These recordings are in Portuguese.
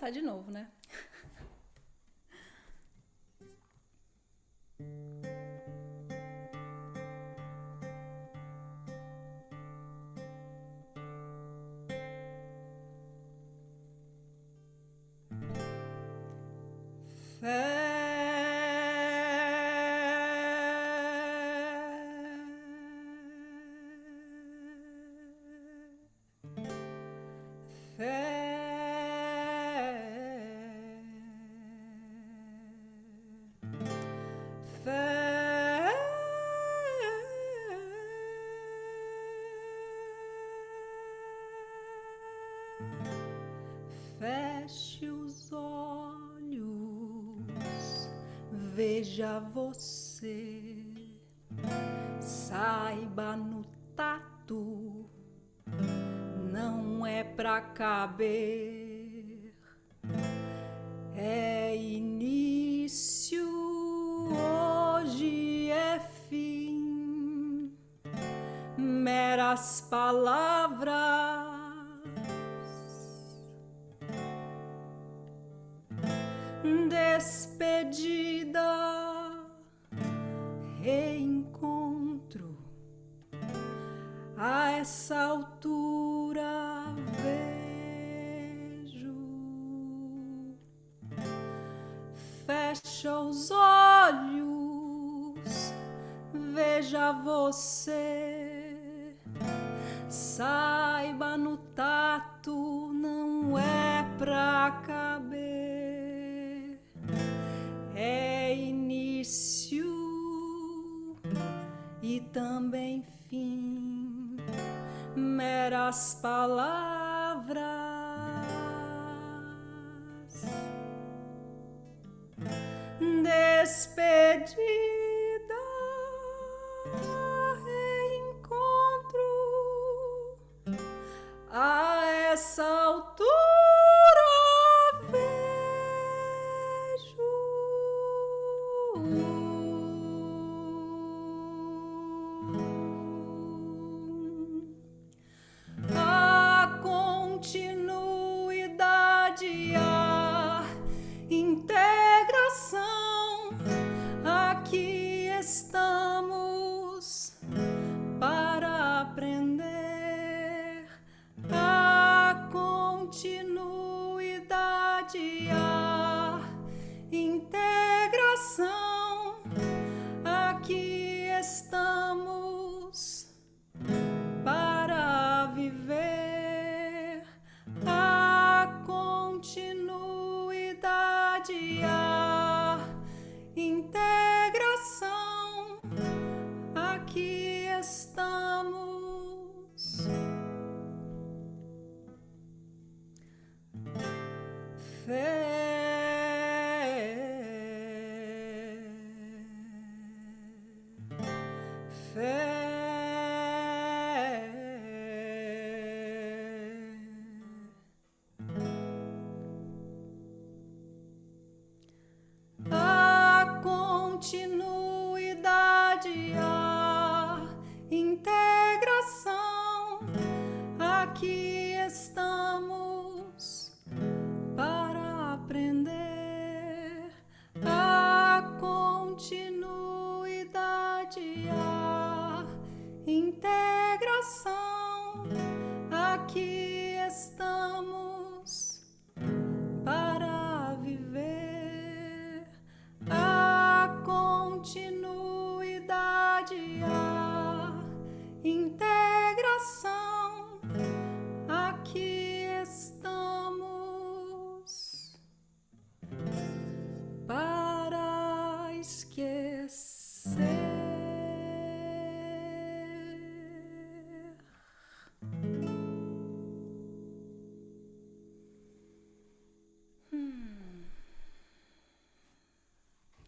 começar de novo, né? Fé, feche os olhos, veja você, saiba no tato, não é pra caber, é início, hoje é fim, meras palavras, despedida, reencontro, a essa altura vejo, fecha os olhos, veja você, saiba no tato, não é pra caber, é início e também fim, meras palavras, despedida, reencontro, a essa altura a continuidade, a integração. Aqui estamos para aprender a continuidade, a integração. Aqui estamos para viver a continuidade, a integração. Aqui estamos. A continuidade, a integração. Aqui estamos para aprender a continuidade, a integração. Aqui estamos para viver a continuidade, a integração. Aqui estamos para esquecer.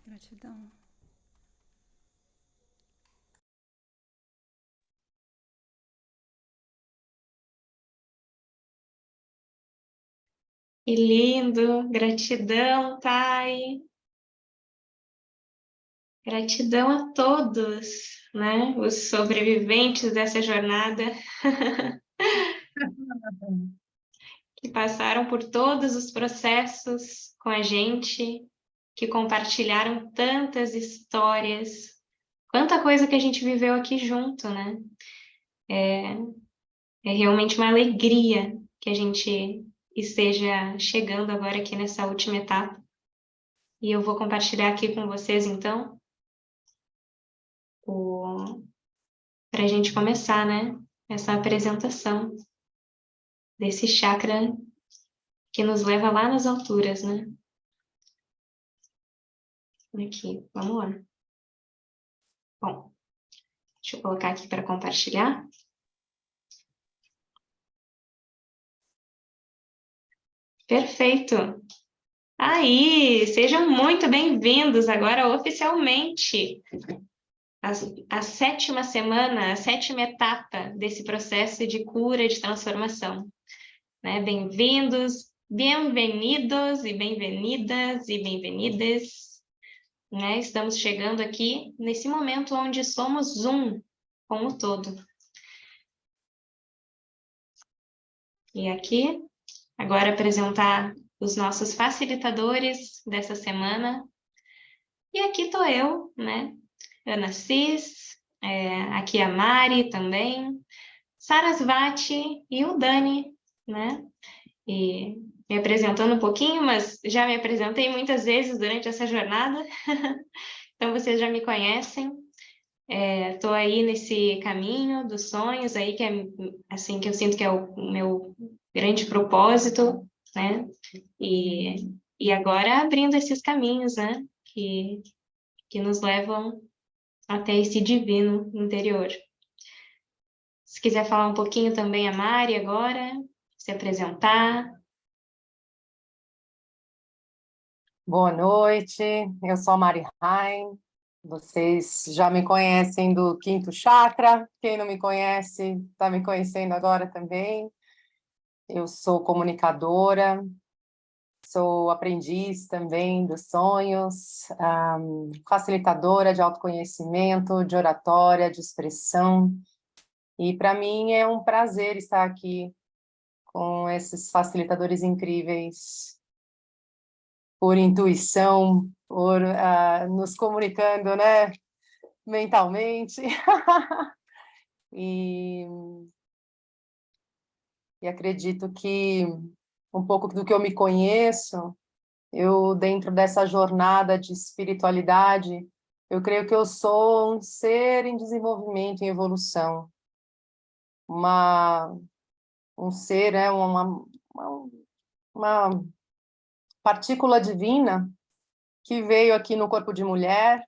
Gratidão. Que lindo, gratidão, Thay. Gratidão a todos, né? Os sobreviventes dessa jornada. que passaram por todos os processos com a gente, que compartilharam tantas histórias, quanta coisa que a gente viveu aqui junto, né? É realmente uma alegria que a gente esteja chegando agora aqui nessa última etapa. E eu vou compartilhar aqui com vocês, então, para a gente começar, né? Essa apresentação desse chakra que nos leva lá nas alturas, né? Aqui, vamos lá. Bom, deixa eu colocar aqui para compartilhar. Perfeito! Aí, sejam muito bem-vindos agora oficialmente à sétima semana, a sétima etapa desse processo de cura, de transformação. Né? Bem-vindos, bem-vindos e bem-vindas e bem-vindas. Né? Estamos chegando aqui nesse momento onde somos um com o todo. E aqui, agora apresentar os nossos facilitadores dessa semana. E aqui estou eu, né? Ana Cis, aqui a Mari também, Sarasvati e o Dani, né? E me apresentando um pouquinho, mas já me apresentei muitas vezes durante essa jornada, então vocês já me conhecem. Estou aí nesse caminho dos sonhos aí que é assim que eu sinto que é o meu grande propósito, né? E agora abrindo esses caminhos, né? Que nos levam até esse divino interior. Se quiser falar um pouquinho também a Mari agora, se apresentar. Boa noite, eu sou a Mari Rain. Vocês já me conhecem do quinto chakra. Quem não me conhece está me conhecendo agora também. Eu sou comunicadora, sou aprendiz também dos sonhos, facilitadora de autoconhecimento, de oratória, de expressão. E para mim é um prazer estar aqui com esses facilitadores incríveis, por intuição, por nos comunicando, né, mentalmente. e acredito que um pouco do que eu me conheço, eu dentro dessa jornada de espiritualidade, eu creio que eu sou um ser em desenvolvimento, em evolução. Um ser, uma partícula divina que veio aqui no corpo de mulher,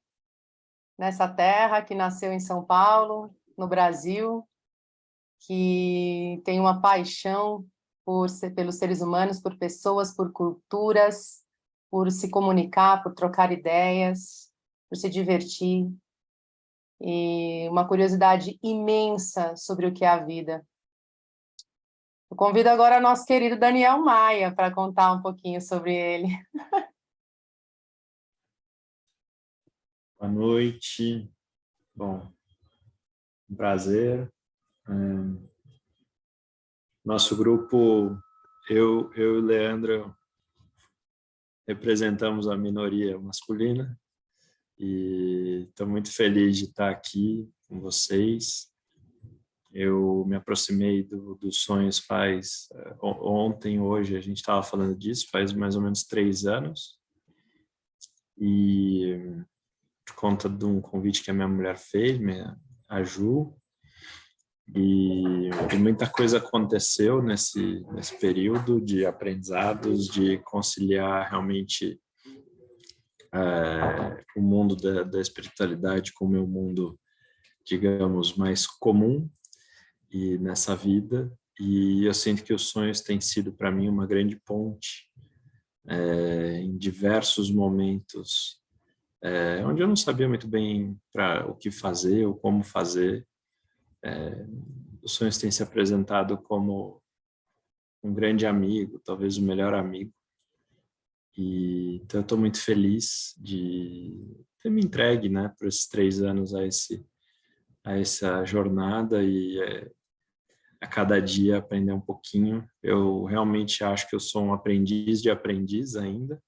nessa terra, que nasceu em São Paulo, no Brasil, que tem uma paixão pelos seres humanos, por pessoas, por culturas, por se comunicar, por trocar ideias, por se divertir, e uma curiosidade imensa sobre o que é a vida. Eu convido agora nosso querido Daniel Maia para contar um pouquinho sobre ele. Boa noite. Bom, um prazer. Nosso grupo, eu e o Leandro, representamos a minoria masculina e estou muito feliz de estar aqui com vocês. Eu me aproximei dos sonhos ontem, hoje, a gente estava falando disso, faz mais ou menos 3 anos. E por conta de um convite que a minha mulher fez, a Ju, e muita coisa aconteceu nesse período de aprendizados, de conciliar realmente o mundo da espiritualidade com o meu mundo, digamos, mais comum e nessa vida. E eu sinto que os sonhos têm sido para mim uma grande ponte em diversos momentos, onde eu não sabia muito bem o que fazer ou como fazer. Os sonhos têm se apresentado como um grande amigo, talvez o melhor amigo. E então eu estou muito feliz de ter me entregue, né, por esses 3 anos a essa jornada, e a cada dia aprender um pouquinho. Eu realmente acho que eu sou um aprendiz de aprendiz ainda,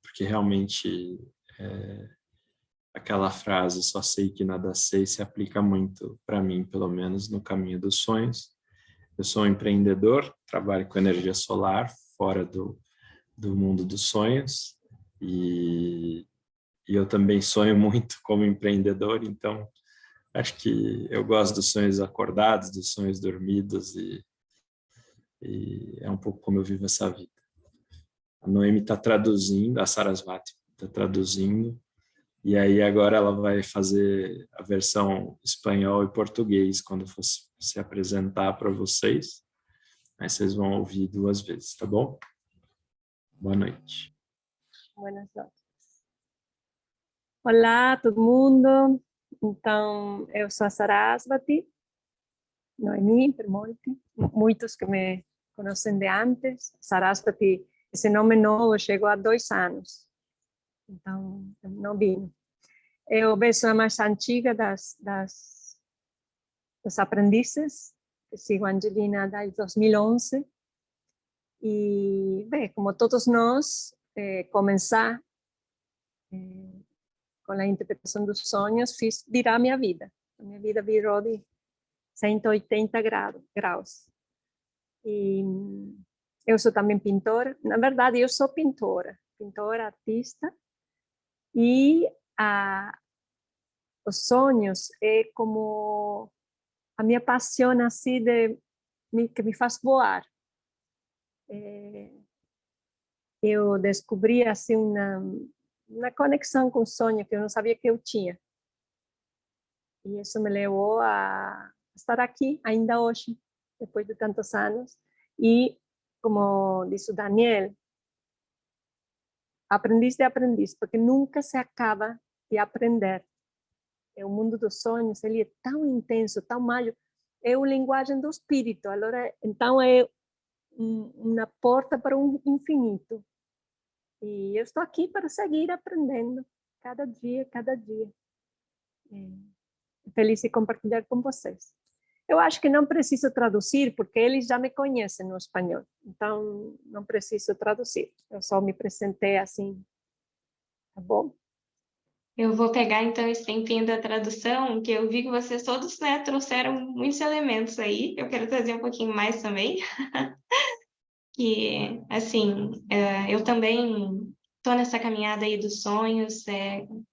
porque realmente aquela frase, só sei que nada sei, se aplica muito para mim, pelo menos no caminho dos sonhos. Eu sou um empreendedor, trabalho com energia solar, fora do mundo dos sonhos, e eu também sonho muito como empreendedor, então acho que eu gosto dos sonhos acordados, dos sonhos dormidos, e é um pouco como eu vivo essa vida. A Noemi está traduzindo, a Sarasvati está traduzindo, e aí agora ela vai fazer a versão espanhol e português quando for se apresentar para vocês. Aí vocês vão ouvir 2 vezes, tá bom? Boa noite. Buenas noches. Olá, todo mundo. Então, eu sou a Sarasvati, Noemi Permonte. Muitos que me conhecem de antes. Sarasvati, esse nome novo chegou há 2 anos. Então, novinho. Eu sou a mais antiga das aprendizes. Eu sigo a Angelina desde 2011. E, bem, como todos nós, começar com a interpretação dos sonhos, virar minha vida. Minha vida virou de 180 graus. E eu sou também pintora. Na verdade, eu sou pintora, artista. E os sonhos é como a minha paixão assim que me faz voar. Eu descobri assim uma conexão com o sonho que eu não sabia que eu tinha. E isso me levou a estar aqui ainda hoje, depois de tantos anos. E, como disse o Daniel, aprendiz de aprendiz, porque nunca se acaba de aprender. O mundo dos sonhos, ele é tão intenso, tão mágico. É a linguagem do espírito. Então, é uma porta para um infinito. E eu estou aqui para seguir aprendendo, cada dia. Feliz de compartilhar com vocês. Eu acho que não preciso traduzir, porque eles já me conhecem no espanhol. Então, não preciso traduzir. Eu só me apresentei assim. Tá bom? Eu vou pegar, então, esse tempinho da tradução, que eu vi que vocês todos, né, trouxeram muitos elementos aí. Eu quero trazer um pouquinho mais também. Que, assim, eu também estou nessa caminhada aí dos sonhos,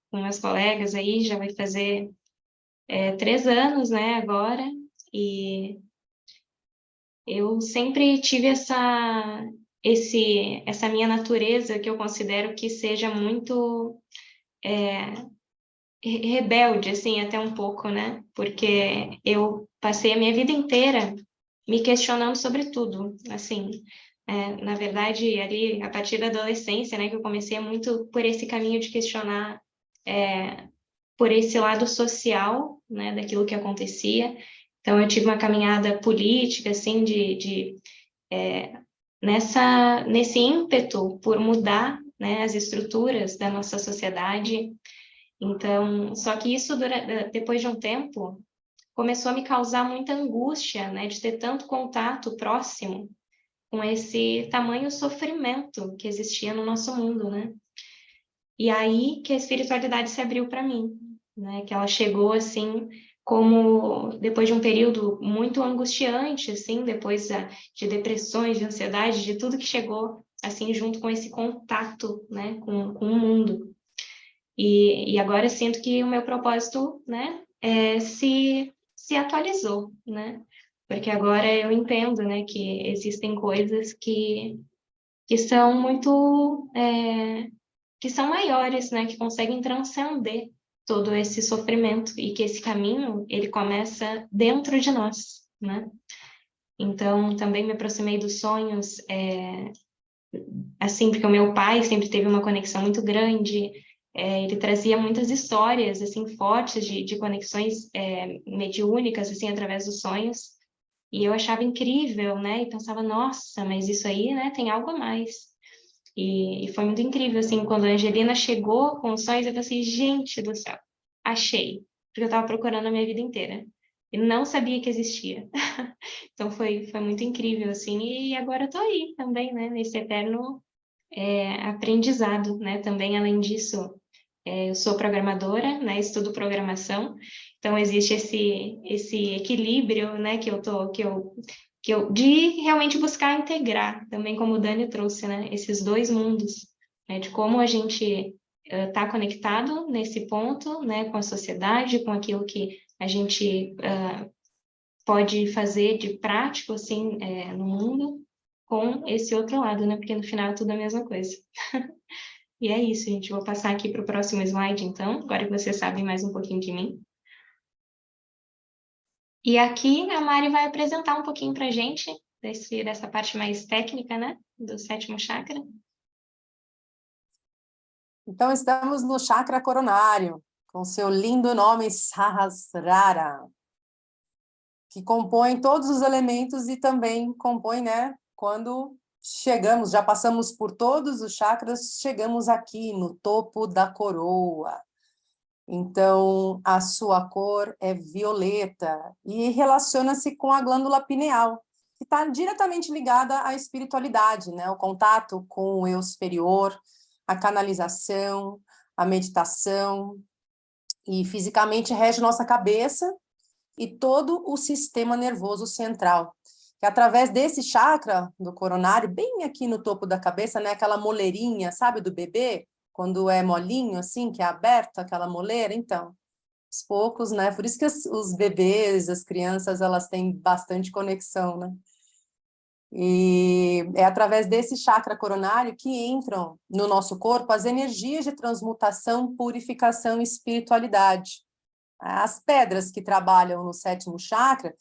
com meus colegas aí, já vai fazer 3 anos, né, agora, e eu sempre tive essa minha natureza, que eu considero que seja muito rebelde, assim, até um pouco, né, porque eu passei a minha vida inteira me questionando sobre tudo, assim. Na verdade, ali, a partir da adolescência, né, que eu comecei muito por esse caminho de questionar por esse lado social, né, daquilo que acontecia. Então, eu tive uma caminhada política, assim, nesse ímpeto por mudar, né, as estruturas da nossa sociedade. Então, só que isso, depois de um tempo, começou a me causar muita angústia, né, de ter tanto contato próximo com esse tamanho sofrimento que existia no nosso mundo, né? E aí que a espiritualidade se abriu para mim, né? Que ela chegou assim, como depois de um período muito angustiante, assim, depois de depressões, de ansiedade, de tudo que chegou assim junto com esse contato, né, com o mundo. E agora eu sinto que o meu propósito, né, se atualizou, né? Porque agora eu entendo, né, que existem coisas que são muito, que são maiores, né, que conseguem transcender todo esse sofrimento e que esse caminho, ele começa dentro de nós, né? Então, também me aproximei dos sonhos, assim, porque o meu pai sempre teve uma conexão muito grande, ele trazia muitas histórias, assim, fortes de conexões mediúnicas, assim, através dos sonhos. E eu achava incrível, né? E pensava, nossa, mas isso aí, né, tem algo a mais. E foi muito incrível, assim, quando a Angelina chegou com os sonhos, eu pensei, gente do céu, achei. Porque eu estava procurando a minha vida inteira. e não sabia que existia. Então foi muito incrível, assim, e agora eu tô aí também, né, nesse eterno aprendizado, né, também além disso, eu sou programadora, né, estudo programação, então existe esse equilíbrio, né, de realmente buscar integrar, também como o Dani trouxe, né, esses dois mundos, né, de como a gente está conectado nesse ponto, né, com a sociedade, com aquilo que a gente pode fazer de prático, assim, no mundo, com esse outro lado, né, porque no final é tudo a mesma coisa. E é isso, gente. Vou passar aqui para o próximo slide, então, agora que vocês sabem mais um pouquinho de mim. E aqui a Mari vai apresentar um pouquinho para a gente dessa parte mais técnica, né, do sétimo chakra. Então, estamos no chakra coronário, com seu lindo nome Sahasrara, que compõe todos os elementos e também compõe, né, quando chegamos, já passamos por todos os chakras, chegamos aqui no topo da coroa. Então, a sua cor é violeta e relaciona-se com a glândula pineal, que está diretamente ligada à espiritualidade, né? O contato com o eu superior, a canalização, a meditação, e fisicamente rege nossa cabeça e todo o sistema nervoso central. Que através desse chakra do coronário, bem aqui no topo da cabeça, né? Aquela moleirinha, sabe, do bebê? Quando é molinho, assim, que é aberto, aquela moleira, então, aos poucos, né? Por isso que os bebês, as crianças, elas têm bastante conexão, né? E é através desse chakra coronário que entram no nosso corpo as energias de transmutação, purificação e espiritualidade. As pedras que trabalham no sétimo chakra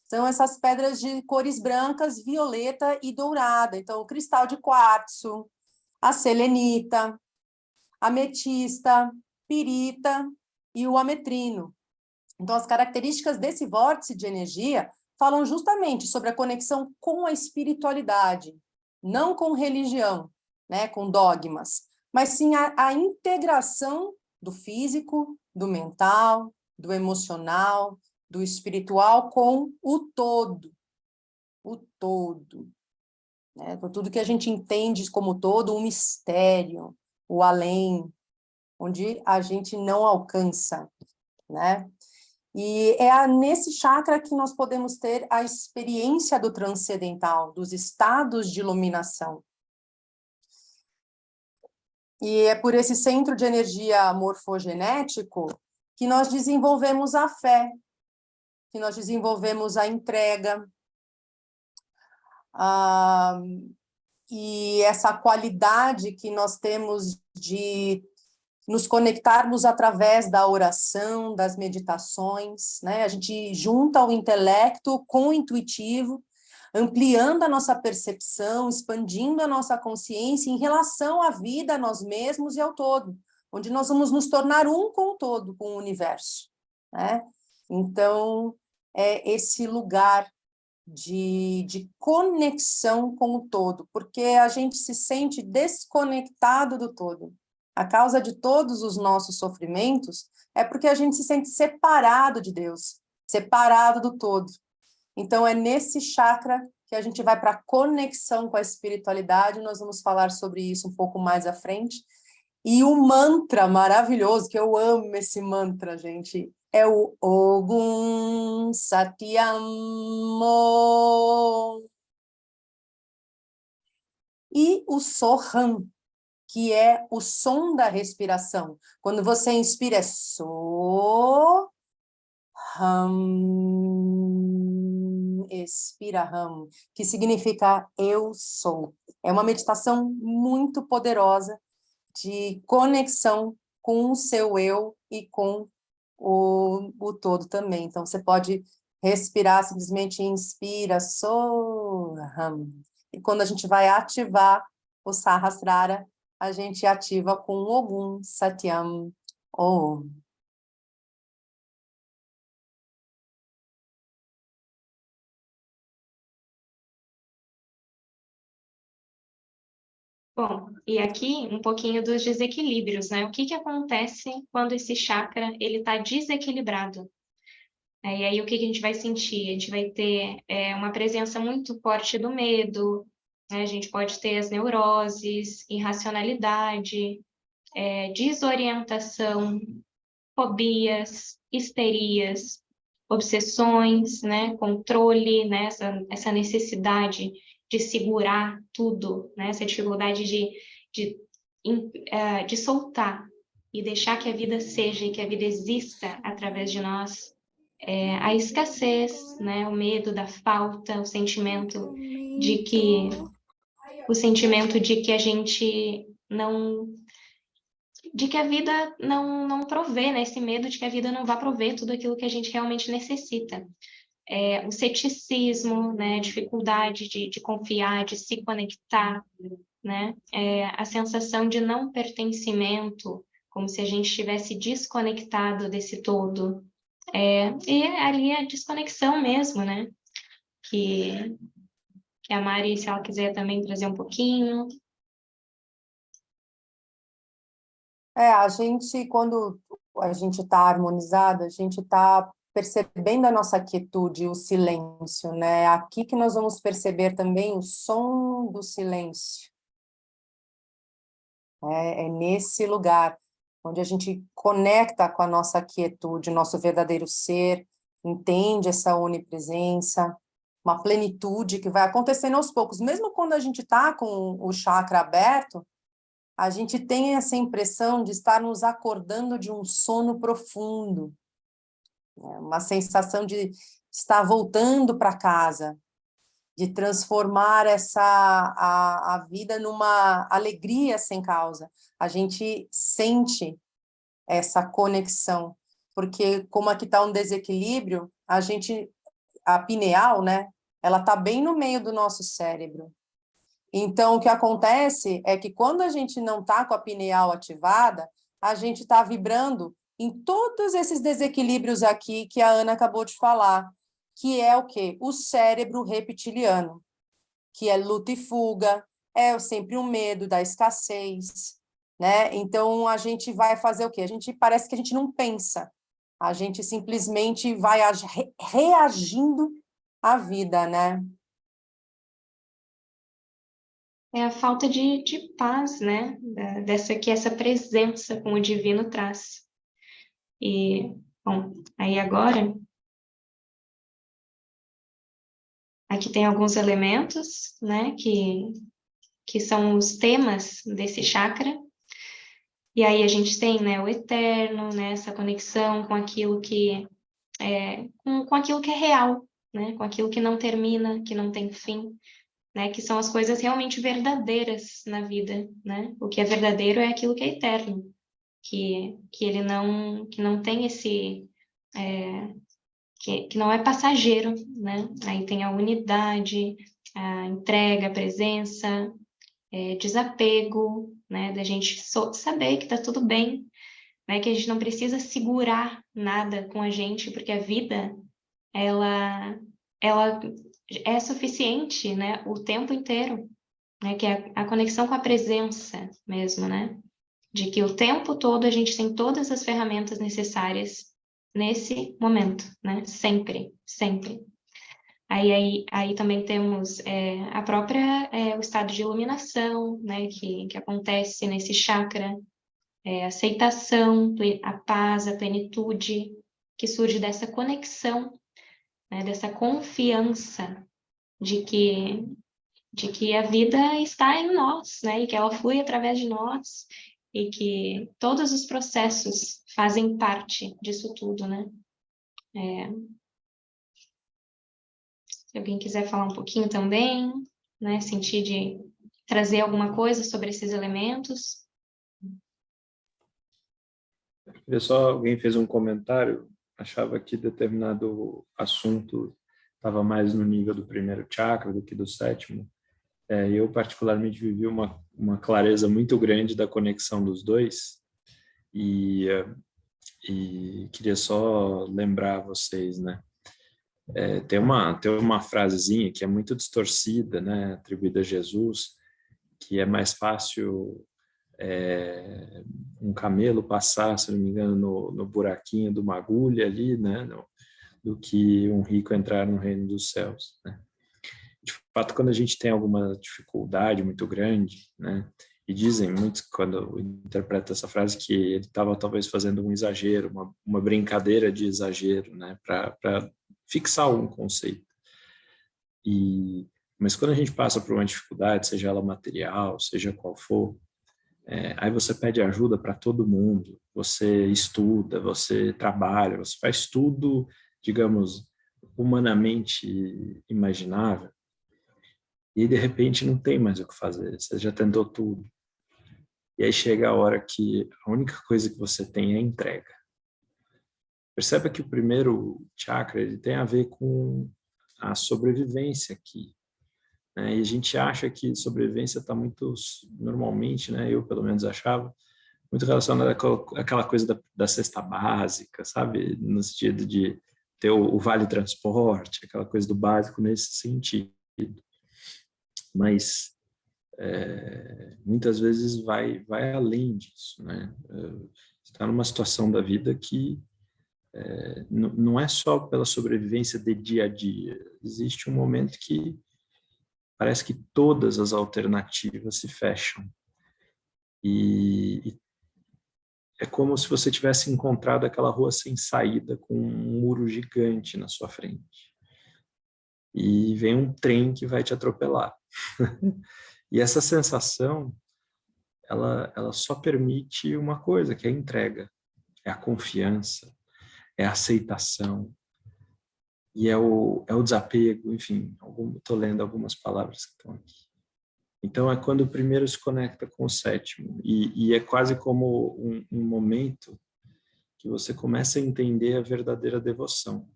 são essas pedras de cores brancas, violeta e dourada. Então, o cristal de quartzo, a selenita, ametista, pirita e o ametrino. Então, as características desse vórtice de energia falam justamente sobre a conexão com a espiritualidade, não com religião, né, com dogmas, mas sim a integração do físico, do mental, do emocional, do espiritual com o todo. O todo. Né? Tudo que a gente entende como todo, um mistério, o além, onde a gente não alcança, né? E é nesse chakra que nós podemos ter a experiência do transcendental, dos estados de iluminação. E é por esse centro de energia morfogenético que nós desenvolvemos a fé, que nós desenvolvemos a entrega, e essa qualidade que nós temos de nos conectarmos através da oração, das meditações, né? A gente junta o intelecto com o intuitivo, ampliando a nossa percepção, expandindo a nossa consciência em relação à vida, a nós mesmos e ao todo, onde nós vamos nos tornar um com o todo, com o universo, né? Então, é esse lugar de conexão com o todo, porque a gente se sente desconectado do todo. A causa de todos os nossos sofrimentos é porque a gente se sente separado de Deus, separado do todo. Então, é nesse chakra que a gente vai para a conexão com a espiritualidade, nós vamos falar sobre isso um pouco mais à frente. E o mantra maravilhoso, que eu amo esse mantra, gente, é o Ogum Satyam Om. E o Soham, que é o som da respiração. Quando você inspira é So, Hum, expira Hum, que significa eu sou. É uma meditação muito poderosa de conexão com o seu eu e com o todo também. Então, você pode respirar, simplesmente inspira, So, Hum. E quando a gente vai ativar o Sahasrara, a gente ativa com Ogum Satyam Om. Bom, e aqui um pouquinho dos desequilíbrios, né? O que acontece quando esse chakra ele está desequilibrado? E aí o que a gente vai sentir? A gente vai ter uma presença muito forte do medo, né? A gente pode ter as neuroses, irracionalidade, desorientação, fobias, histerias, obsessões, né? Controle, né? Essa necessidade de segurar tudo, né? Essa dificuldade de soltar e deixar que a vida seja e que a vida exista através de nós. A escassez, né? O medo da falta, o sentimento de que a gente não, de que a vida não provê, né? Esse medo de que a vida não vai prover tudo aquilo que a gente realmente necessita. O ceticismo, né? Dificuldade de confiar, de se conectar, né? A sensação de não pertencimento, como se a gente estivesse desconectado desse todo. E ali a desconexão mesmo, né? Que a Mari, se ela quiser também trazer um pouquinho. A gente, quando a gente está harmonizada, a gente está percebendo a nossa quietude, o silêncio, né? É aqui que nós vamos perceber também o som do silêncio. É nesse lugar onde a gente conecta com a nossa quietude, o nosso verdadeiro ser, entende essa onipresença, uma plenitude que vai acontecendo aos poucos. Mesmo quando a gente está com o chakra aberto, a gente tem essa impressão de estar nos acordando de um sono profundo, né? Uma sensação de estar voltando para casa, de transformar a vida numa alegria sem causa. A gente sente essa conexão, porque como aqui está um desequilíbrio, a pineal, né, ela está bem no meio do nosso cérebro. Então, o que acontece é que quando a gente não está com a pineal ativada, a gente está vibrando em todos esses desequilíbrios aqui que a Ana acabou de falar, que é o quê? O cérebro reptiliano, que é luta e fuga, é sempre um medo da escassez, né? Então, a gente vai fazer o quê? Parece que a gente não pensa, a gente simplesmente vai reagindo à vida, né? É a falta de paz, né? Essa presença com o divino traz. E, bom, aí agora, aqui tem alguns elementos, né? Que são os temas desse chakra. E aí a gente tem, né, o eterno, né, essa conexão com aquilo que com aquilo que é real, né, com aquilo que não termina, que não tem fim, né, que são as coisas realmente verdadeiras na vida, né? O que é verdadeiro é aquilo que é eterno, que não tem esse que não é passageiro, né? Aí tem a unidade, a entrega, a presença, desapego, né? Da gente saber que está tudo bem, né? Que a gente não precisa segurar nada com a gente, porque a vida, ela é suficiente, né? O tempo inteiro, né? Que é a conexão com a presença mesmo, né? De que o tempo todo a gente tem todas as ferramentas necessárias nesse momento, né? Sempre, sempre. Aí também temos a própria, o estado de iluminação, né, que acontece nesse chakra, aceitação, a paz, a plenitude, que surge dessa conexão, né, dessa confiança de que a vida está em nós, né, e que ela flui através de nós, e que todos os processos fazem parte disso tudo, né. Se alguém quiser falar um pouquinho também, né, sentir de trazer alguma coisa sobre esses elementos. Alguém fez um comentário, achava que determinado assunto estava mais no nível do primeiro chakra do que do sétimo. Eu particularmente vivi uma clareza muito grande da conexão dos dois e queria só lembrar vocês, né? Tem uma frasezinha que é muito distorcida, né, atribuída a Jesus, que é mais fácil um camelo passar, se não me engano, no buraquinho de uma agulha ali, né, do que um rico entrar no reino dos céus, né? De fato, quando a gente tem alguma dificuldade muito grande, né? E dizem muitos, quando interpreta essa frase, que ele estava talvez fazendo um exagero, uma brincadeira de exagero, né? Para fixar algum conceito. Mas quando a gente passa por uma dificuldade, seja ela material, seja qual for, aí você pede ajuda para todo mundo, você estuda, você trabalha, você faz tudo, digamos, humanamente imaginável, e de repente não tem mais o que fazer, você já tentou tudo. E aí chega a hora que a única coisa que você tem é a entrega. Perceba que o primeiro chakra ele tem a ver com a sobrevivência aqui, né? E a gente acha que sobrevivência está muito, normalmente, né? Eu pelo menos achava, muito relacionada àquela coisa da cesta básica, sabe? No sentido de ter o vale transporte, aquela coisa do básico nesse sentido. Mas muitas vezes vai além disso, né? Você está numa situação da vida que não é só pela sobrevivência de dia a dia. Existe um momento que parece que todas as alternativas se fecham. E é como se você tivesse encontrado aquela rua sem saída, com um muro gigante na sua frente. E vem um trem que vai te atropelar. E essa sensação, ela só permite uma coisa, que é a entrega, é a confiança, é a aceitação, e é o desapego, enfim, estou lendo algumas palavras que estão aqui. Então é quando o primeiro se conecta com o sétimo, e é quase como um momento que você começa a entender a verdadeira devoção.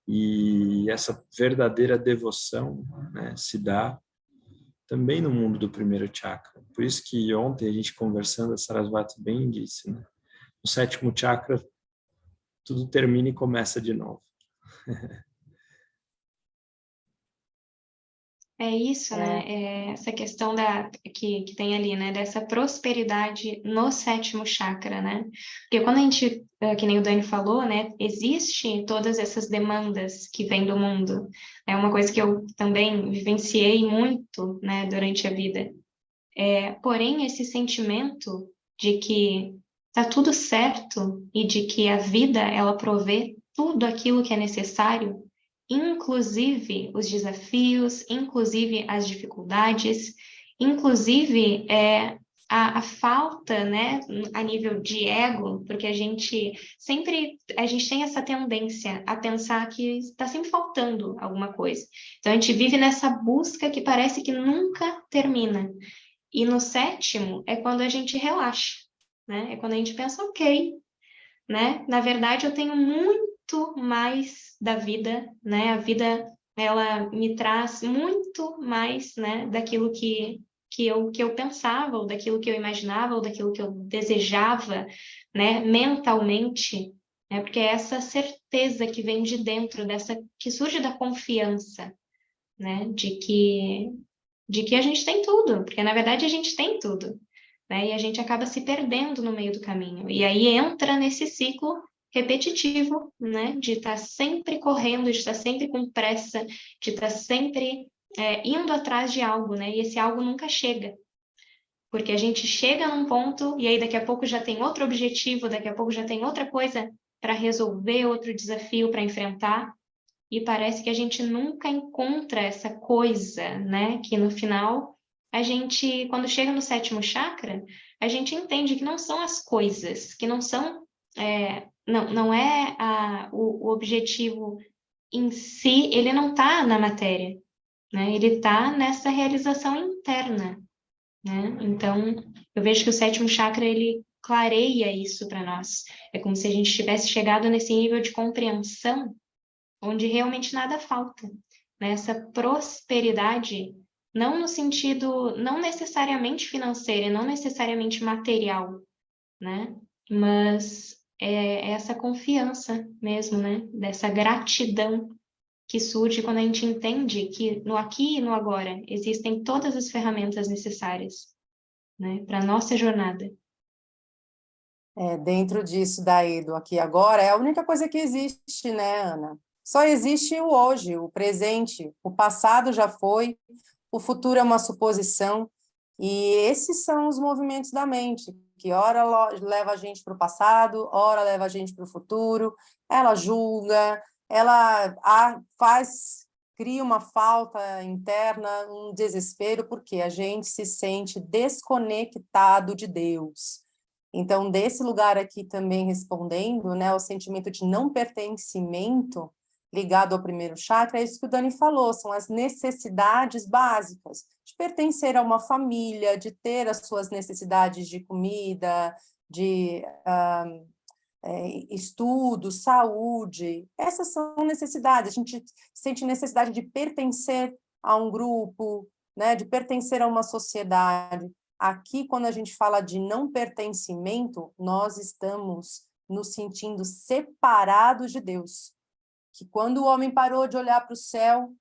E essa verdadeira devoção, né, se dá também no mundo do primeiro chakra. Por isso que ontem a gente conversando, a Sarasvati bem disse, né? No sétimo chakra, tudo termina e começa de novo. É isso, né? Essa questão que tem ali, né? Dessa prosperidade no sétimo chakra, né? Porque quando a gente, que nem o Dani falou, né? Existem todas essas demandas que vêm do mundo. É uma coisa que eu também vivenciei muito, né? Durante a vida. Porém, esse sentimento de que tá tudo certo e de que a vida, ela provê tudo aquilo que é necessário, inclusive os desafios, inclusive as dificuldades, inclusive a falta, né, a nível de ego, porque a gente tem essa tendência a pensar que está sempre faltando alguma coisa. Então a gente vive nessa busca que parece que nunca termina. E no sétimo é quando a gente relaxa, né? É quando a gente pensa, ok, né? Na verdade, eu tenho muito mais da vida, né? A vida, ela me traz muito mais, né? Daquilo que eu pensava, ou daquilo que eu imaginava, ou daquilo que eu desejava, né? Mentalmente, né? Porque é essa certeza que vem de dentro, que surge da confiança, né? De que a gente tem tudo, porque na verdade a gente tem tudo, né? E a gente acaba se perdendo no meio do caminho. E aí entra nesse ciclo repetitivo, né? De estar sempre correndo, de estar sempre com pressa, de estar sempre indo atrás de algo, né? E esse algo nunca chega. Porque a gente chega num ponto e aí daqui a pouco já tem outro objetivo, daqui a pouco já tem outra coisa para resolver, outro desafio para enfrentar. E parece que a gente nunca encontra essa coisa, né? Que no final, a gente, quando chega no sétimo chakra, a gente entende que não são as coisas, que não são, não é o objetivo em si, ele não está na matéria, né? Ele está nessa realização interna, né? Então, eu vejo que o sétimo chakra, ele clareia isso para nós. É como se a gente tivesse chegado nesse nível de compreensão onde realmente nada falta, né? Essa prosperidade, não no sentido, não necessariamente financeiro, não necessariamente material, né? Mas é essa confiança mesmo, né? Dessa gratidão que surge quando a gente entende que no aqui e no agora existem todas as ferramentas necessárias, né? Para a nossa jornada. Dentro disso daí, do aqui e agora, é a única coisa que existe, né, Ana? Só existe o hoje, o presente. O passado já foi, o futuro é uma suposição. E esses são os movimentos da mente, que ora leva a gente para o passado, ora leva a gente para o futuro. Ela julga, ela cria uma falta interna, um desespero, porque a gente se sente desconectado de Deus. Então, desse lugar aqui também respondendo, né, o sentimento de não pertencimento ligado ao primeiro chakra, é isso que o Dani falou, são as necessidades básicas, de pertencer a uma família, de ter as suas necessidades de comida, de estudo, saúde, essas são necessidades, a gente sente necessidade de pertencer a um grupo, né, de pertencer a uma sociedade. Aqui, quando a gente fala de não pertencimento, nós estamos nos sentindo separados de Deus. Que quando o homem parou de olhar para o céu,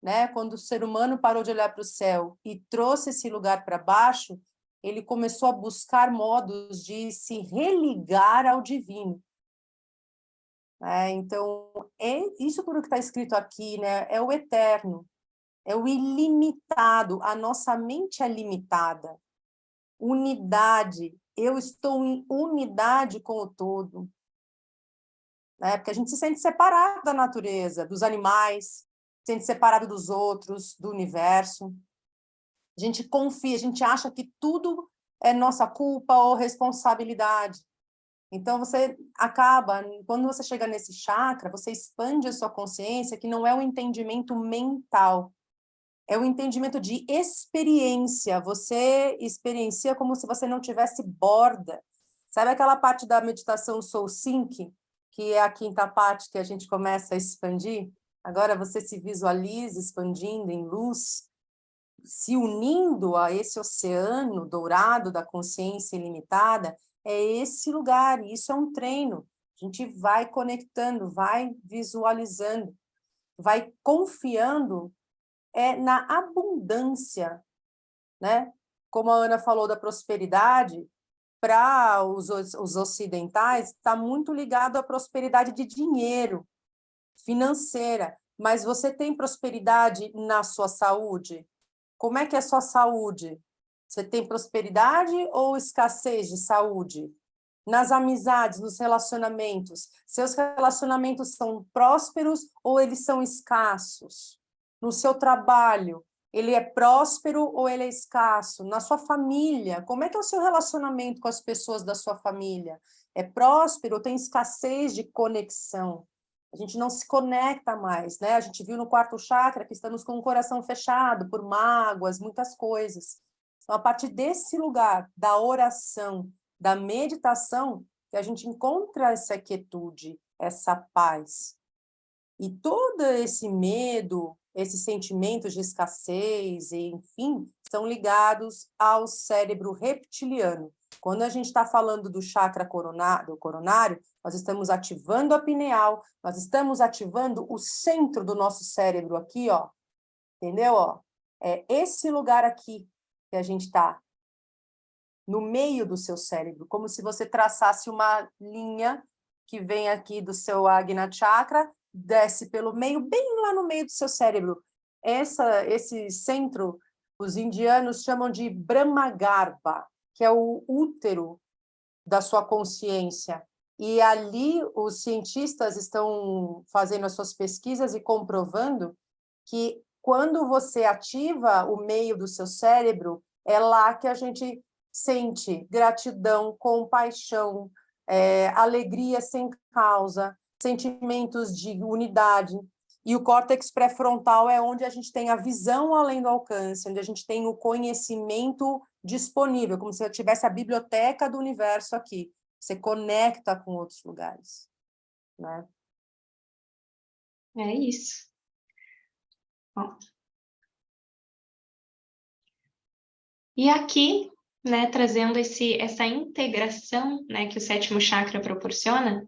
né, quando o ser humano parou de olhar para o céu e trouxe esse lugar para baixo, ele começou a buscar modos de se religar ao divino. Então, isso tudo que está escrito aqui, né, é o eterno, é o ilimitado, a nossa mente é limitada. Unidade, eu estou em unidade com o todo. Porque a gente se sente separado da natureza, dos animais, se sente separado dos outros, do universo. A gente confia, a gente acha que tudo é nossa culpa ou responsabilidade. Então, você acaba, quando você chega nesse chakra, você expande a sua consciência, que não é um entendimento mental, é um entendimento de experiência. Você experiencia como se você não tivesse borda. Sabe aquela parte da meditação Soul Sync, que é a quinta parte que a gente começa a expandir? Agora você se visualiza expandindo em luz, se unindo a esse oceano dourado da consciência ilimitada. É esse lugar, e isso é um treino. A gente vai conectando, vai visualizando, vai confiando na abundância, né? Como a Ana falou da prosperidade, para os ocidentais, está muito ligado à prosperidade de dinheiro, financeira. Mas você tem prosperidade na sua saúde? Como é que é a sua saúde? Você tem prosperidade ou escassez de saúde? Nas amizades, nos relacionamentos, seus relacionamentos são prósperos ou eles são escassos? No seu trabalho, ele é próspero ou ele é escasso? Na sua família, como é que é o seu relacionamento com as pessoas da sua família? É próspero ou tem escassez de conexão? A gente não se conecta mais, né? A gente viu no quarto chakra que estamos com o coração fechado por mágoas, muitas coisas. Então, a partir desse lugar da oração, da meditação, que a gente encontra essa quietude, essa paz. E todo esse medo, esses sentimentos de escassez, enfim, são ligados ao cérebro reptiliano. Quando a gente está falando do chakra coronário, nós estamos ativando a pineal, nós estamos ativando o centro do nosso cérebro aqui, ó. Entendeu? Ó? É esse lugar aqui que a gente está, no meio do seu cérebro, como se você traçasse uma linha que vem aqui do seu Agna Chakra, desce pelo meio, bem lá no meio do seu cérebro. Esse centro, os indianos chamam de Brahmagarbha, que é o útero da sua consciência. E ali os cientistas estão fazendo as suas pesquisas e comprovando que quando você ativa o meio do seu cérebro, é lá que a gente sente gratidão, compaixão, alegria sem causa, sentimentos de unidade. E o córtex pré-frontal é onde a gente tem a visão além do alcance, onde a gente tem o conhecimento disponível, como se eu tivesse a biblioteca do universo aqui. Você conecta com outros lugares, né? É isso. Bom. E aqui, né, trazendo essa integração, né, que o sétimo chakra proporciona,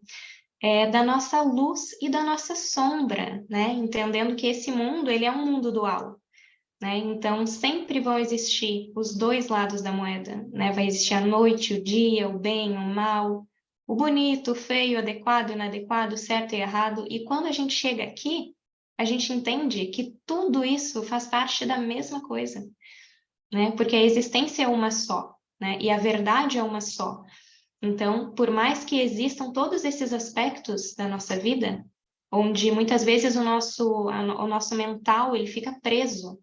da nossa luz e da nossa sombra, né? Entendendo que esse mundo, ele é um mundo dual, né? Então, sempre vão existir os dois lados da moeda, né? Vai existir a noite, o dia, o bem, o mal, o bonito, o feio, o adequado, o inadequado, o certo e errado. E quando a gente chega aqui, a gente entende que tudo isso faz parte da mesma coisa, né? Porque a existência é uma só, né? E a verdade é uma só. Então, por mais que existam todos esses aspectos da nossa vida, onde muitas vezes o nosso mental ele fica preso,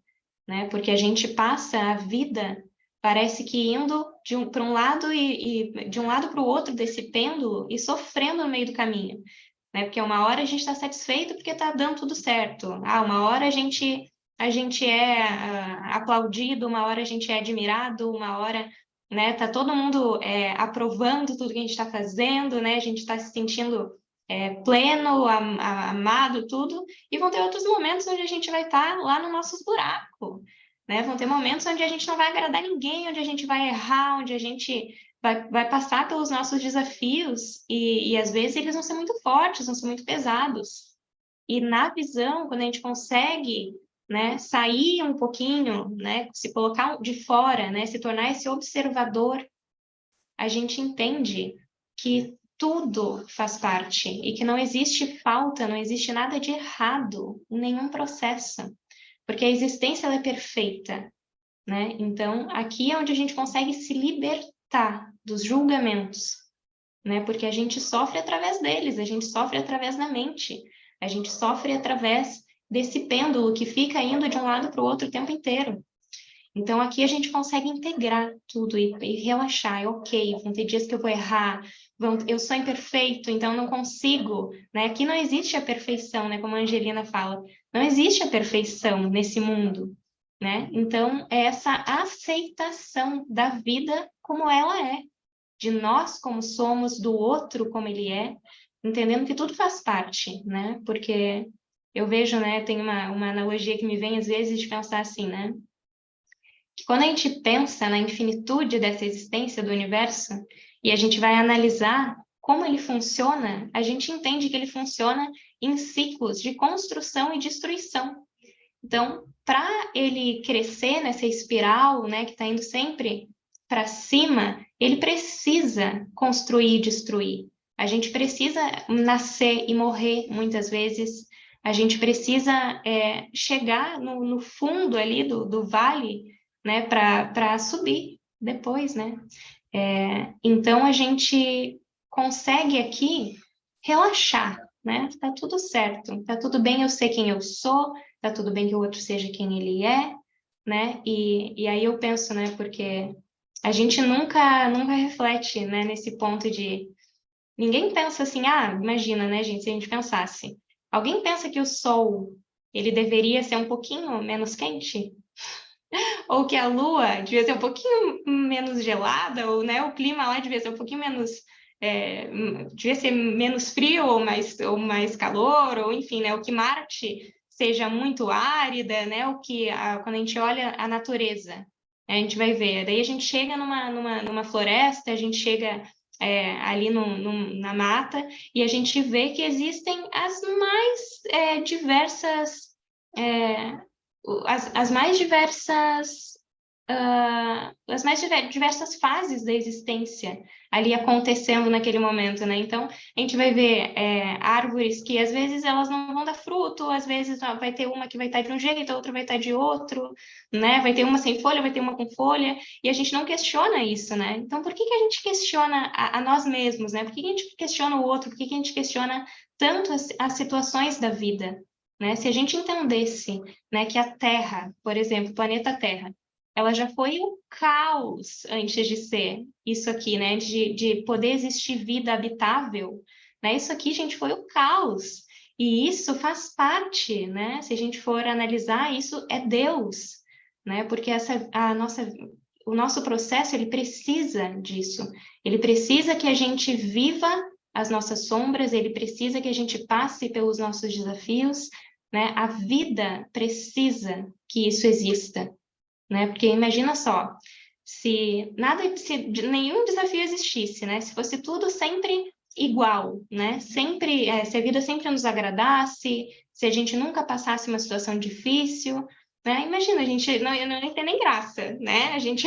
né? Porque a gente passa a vida, parece que indo para um lado e de um lado para o outro desse pêndulo e sofrendo no meio do caminho, né? Porque uma hora a gente está satisfeito porque está dando tudo certo. Uma hora a gente é aplaudido, uma hora a gente é admirado, uma hora, né? Tá todo mundo aprovando tudo que a gente está fazendo, né? A gente está se sentindo pleno, amado, tudo. E vão ter outros momentos onde a gente vai estar lá nos nossos buracos, né? Vão ter momentos onde a gente não vai agradar ninguém, onde a gente vai errar, onde a gente vai passar pelos nossos desafios e às vezes eles vão ser muito fortes, vão ser muito pesados. E na visão, quando a gente consegue, né, sair um pouquinho, né, se colocar de fora, né, se tornar esse observador, a gente entende que tudo faz parte e que não existe falta, não existe nada de errado em nenhum processo, porque a existência ela é perfeita, né? Então, aqui é onde a gente consegue se libertar dos julgamentos, né? Porque a gente sofre através deles, a gente sofre através da mente, a gente sofre através desse pêndulo que fica indo de um lado para o outro o tempo inteiro. Então, aqui a gente consegue integrar tudo e relaxar. Ok, vão ter dias que eu vou errar, eu sou imperfeito, então não consigo, né? Aqui não existe a perfeição, né? Como a Angelina fala, não existe a perfeição nesse mundo, né? Então, é essa aceitação da vida como ela é, de nós como somos, do outro como ele é, entendendo que tudo faz parte, né? Porque eu vejo, né? Tem uma analogia que me vem às vezes de pensar assim, né? Que quando a gente pensa na infinitude dessa existência do universo e a gente vai analisar como ele funciona, a gente entende que ele funciona em ciclos de construção e destruição. Então, para ele crescer nessa espiral, né, que está indo sempre para cima, ele precisa construir e destruir. A gente precisa nascer e morrer muitas vezes. A gente precisa chegar no fundo ali do vale, né, para subir depois, né? Então a gente consegue aqui relaxar, né? Tá tudo certo, tá tudo bem, eu sei quem eu sou, tá tudo bem que o outro seja quem ele é, né? E aí eu penso, né? Porque a gente nunca reflete, né? Nesse ponto de ninguém pensa assim, imagina, né, gente? Se a gente pensasse, alguém pensa que o sol ele deveria ser um pouquinho menos quente? Ou que a lua devia ser um pouquinho menos gelada, ou né, o clima lá devia ser um pouquinho menos. Devia ser menos frio ou mais calor, ou enfim, né, o que Marte seja muito árida, né, quando a gente olha a natureza, a gente vai ver. Daí a gente chega numa floresta, a gente chega ali na mata, e a gente vê que existem as mais diversas. As mais diversas diversas fases da existência ali acontecendo naquele momento, né? Então, a gente vai ver árvores que às vezes elas não vão dar fruto, às vezes vai ter uma que vai estar de um jeito, a outra vai estar de outro, né? Vai ter uma sem folha, vai ter uma com folha, e a gente não questiona isso, né? Então, por que a gente questiona a nós mesmos, né? Por que a gente questiona o outro? Por que a gente questiona tanto as situações da vida, né? Se a gente entendesse, né, que a Terra, por exemplo, o planeta Terra, ela já foi o caos antes de ser isso aqui, né? De poder existir vida habitável, né? Isso aqui, gente, foi o caos. E isso faz parte, né? Se a gente for analisar, isso é Deus, né? Porque o nosso processo, ele precisa disso. Ele precisa que a gente viva as nossas sombras, ele precisa que a gente passe pelos nossos desafios, né? A vida precisa que isso exista, né? Porque imagina só, se nenhum desafio existisse, né? Se fosse tudo sempre igual, né? Sempre, se a vida sempre nos agradasse, se a gente nunca passasse uma situação difícil, né? Imagina, a gente não ia ter nem graça, né? A gente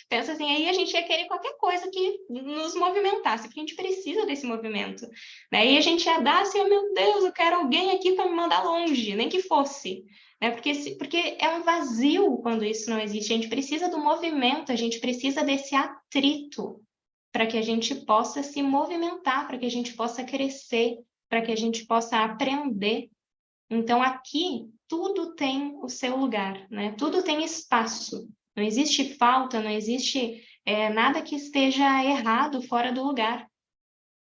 pensa assim, aí a gente ia querer qualquer coisa que nos movimentasse, porque a gente precisa desse movimento, né? E a gente ia dar assim, oh, meu Deus, eu quero alguém aqui para me mandar longe, nem que fosse, né? Porque é um vazio quando isso não existe. A gente precisa do movimento, a gente precisa desse atrito para que a gente possa se movimentar, para que a gente possa crescer, para que a gente possa aprender. Então, aqui, tudo tem o seu lugar, né? Tudo tem espaço. Não existe falta, não existe nada que esteja errado fora do lugar,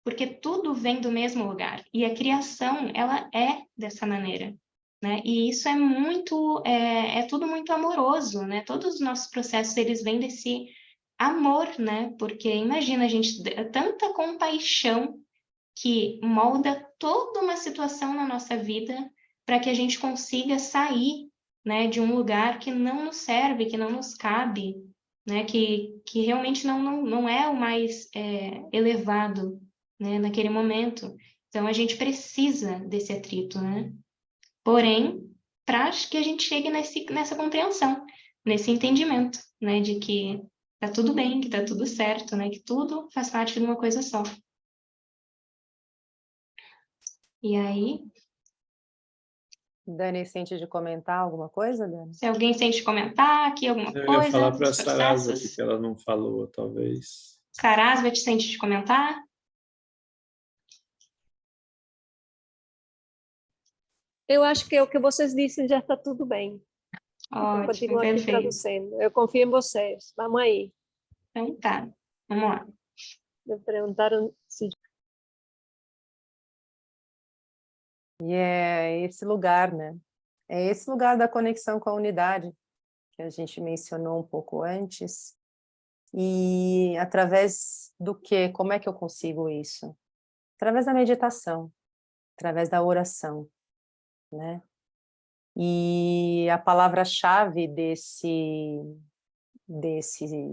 porque tudo vem do mesmo lugar. E a criação, ela é dessa maneira, né? E isso é muito, é tudo muito amoroso, né? Todos os nossos processos, eles vêm desse amor, né? Porque imagina, a gente, tanta compaixão que molda toda uma situação na nossa vida para que a gente consiga sair, né, de um lugar que não nos serve, que não nos cabe, né, que realmente não é o mais elevado, né, naquele momento. Então, a gente precisa desse atrito, né? Porém, para que a gente chegue nessa compreensão, nesse entendimento, né, de que tá tudo bem, que tá tudo certo, né, que tudo faz parte de uma coisa só. E aí, Dani, sente de comentar alguma coisa, Dani? se alguém sente comentar aqui alguma Eu ia coisa falar para a dos Sarasvati, processos, que ela não falou, talvez. Sarasvati sente de comentar? Eu acho que o que vocês disseram já está tudo bem. Eu Ótimo, continuo aqui perfeito. traduzindo. Eu confio em vocês. Vamos aí. Então tá, vamos lá. Me perguntaram se E é esse lugar, né? É esse lugar da conexão com a unidade, que a gente mencionou um pouco antes. E através do quê? Como é que eu consigo isso? Através da meditação, através da oração, né? E a palavra-chave desse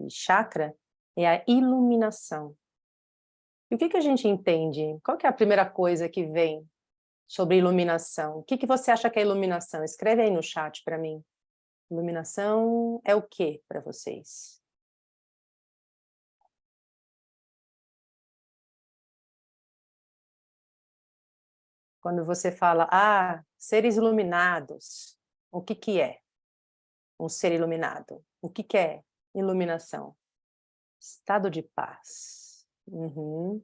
chakra é a iluminação. E o que a gente entende? Qual que é a primeira coisa que vem sobre iluminação? O que você acha que é iluminação? Escreve aí no chat para mim. Iluminação é o que para vocês? Quando você fala, seres iluminados, o que é um ser iluminado? O que é iluminação? Estado de paz. Uhum.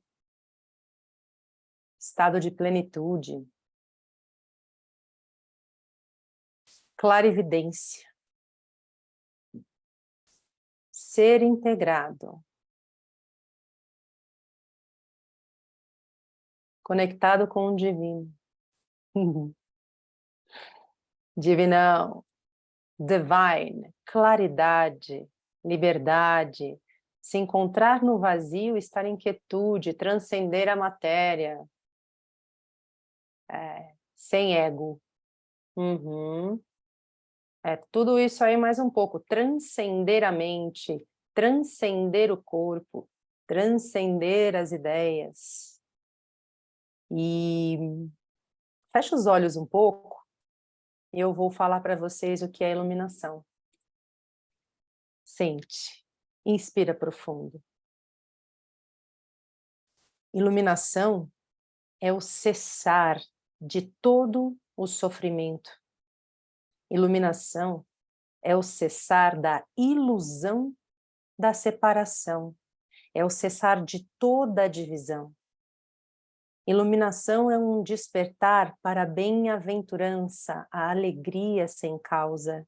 Estado de plenitude. Clarividência. Ser integrado. Conectado com o divino. Divinão. Divine. Claridade. Liberdade. Se encontrar no vazio, estar em quietude, transcender a matéria. Sem ego. Uhum. Tudo isso aí mais um pouco. Transcender a mente, transcender o corpo, transcender as ideias. E fecha os olhos um pouco e eu vou falar para vocês o que é iluminação. Sente. Inspira profundo. Iluminação é o cessar de todo o sofrimento. Iluminação é o cessar da ilusão da separação. É o cessar de toda a divisão. Iluminação é um despertar para a bem-aventurança, a alegria sem causa.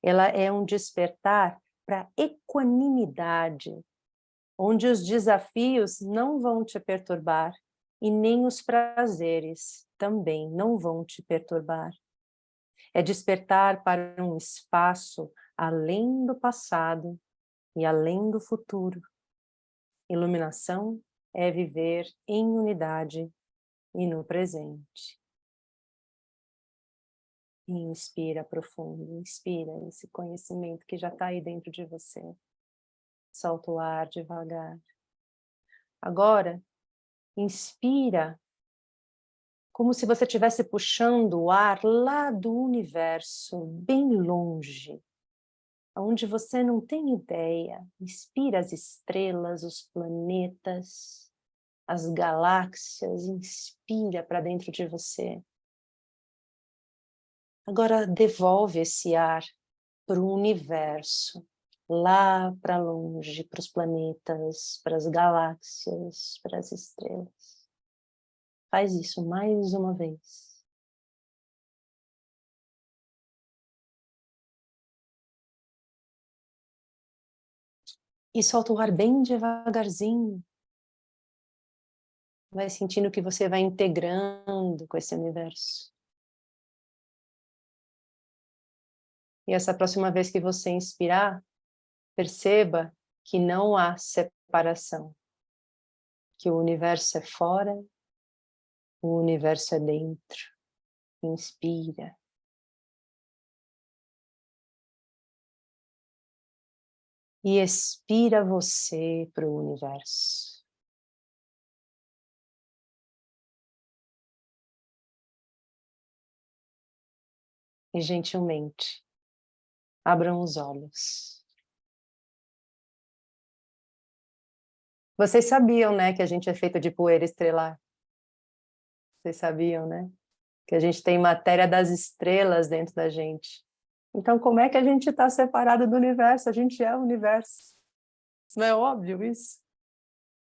Ela é um despertar para a equanimidade, onde os desafios não vão te perturbar e nem os prazeres também não vão te perturbar. É despertar para um espaço além do passado e além do futuro. Iluminação é viver em unidade e no presente. Inspira profundo, inspira esse conhecimento que já está aí dentro de você. Solta o ar devagar. Agora, inspira como se você estivesse puxando o ar lá do universo, bem longe, onde você não tem ideia. Inspira as estrelas, os planetas, as galáxias, inspira para dentro de você. Agora devolve esse ar para o universo, lá para longe, para os planetas, para as galáxias, para as estrelas. Faz isso mais uma vez. E solta o ar bem devagarzinho. Vai sentindo que você vai integrando com esse universo. E essa próxima vez que você inspirar, perceba que não há separação. Que o universo é fora, o universo é dentro. Inspira. E expira você para o universo. E gentilmente, abram os olhos. Vocês sabiam, né, que a gente é feito de poeira estelar? Vocês sabiam, né? Que a gente tem matéria das estrelas dentro da gente. Então, como é que a gente está separado do universo? A gente é o universo. Não é óbvio isso?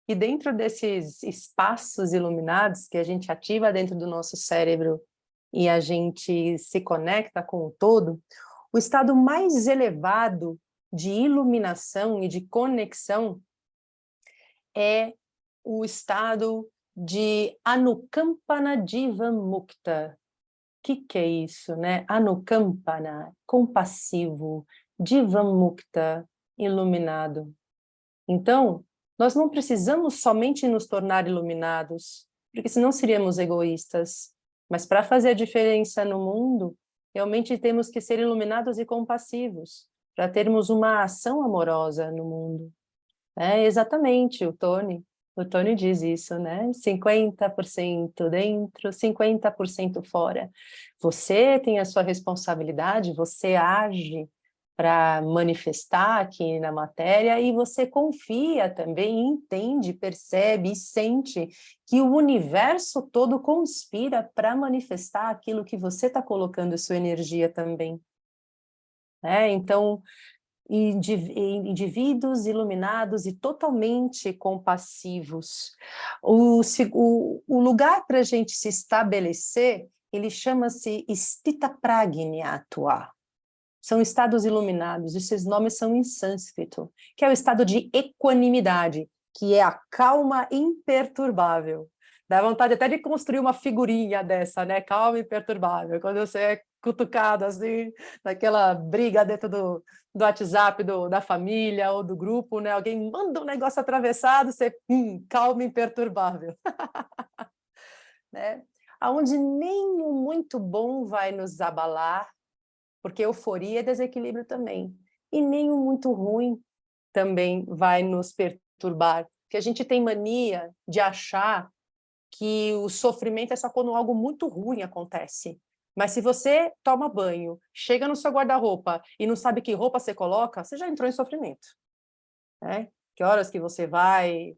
E dentro desses espaços iluminados que a gente ativa dentro do nosso cérebro e a gente se conecta com o todo, o estado mais elevado de iluminação e de conexão é o estado de Anukampana Jivamukta. O que é isso, né? Anukampana, compassivo, Jivamukta, iluminado. Então, nós não precisamos somente nos tornar iluminados, porque senão seríamos egoístas. Mas para fazer a diferença no mundo, realmente temos que ser iluminados e compassivos, para termos uma ação amorosa no mundo. É exatamente, o Tony diz isso, né? 50% dentro, 50% fora. Você tem a sua responsabilidade, você age para manifestar aqui na matéria e você confia também, entende, percebe e sente que o universo todo conspira para manifestar aquilo que você está colocando sua energia também. Então, indivíduos iluminados e totalmente compassivos. O lugar para a gente se estabelecer, ele chama-se Stita Prajnattva. São estados iluminados, esses nomes são em sânscrito, que é o estado de equanimidade, que é a calma imperturbável. Dá vontade até de construir uma figurinha dessa, né? Calma imperturbável. Quando você é cutucado assim, naquela briga dentro do WhatsApp da família ou do grupo, né? Alguém manda um negócio atravessado, você, calma imperturbável. Né? Aonde nem o muito bom vai nos abalar, porque euforia é desequilíbrio também. E nem o muito ruim também vai nos perturbar, porque a gente tem mania de achar que o sofrimento é só quando algo muito ruim acontece. Mas se você toma banho, chega no seu guarda-roupa e não sabe que roupa você coloca, você já entrou em sofrimento. Né? Que horas que você vai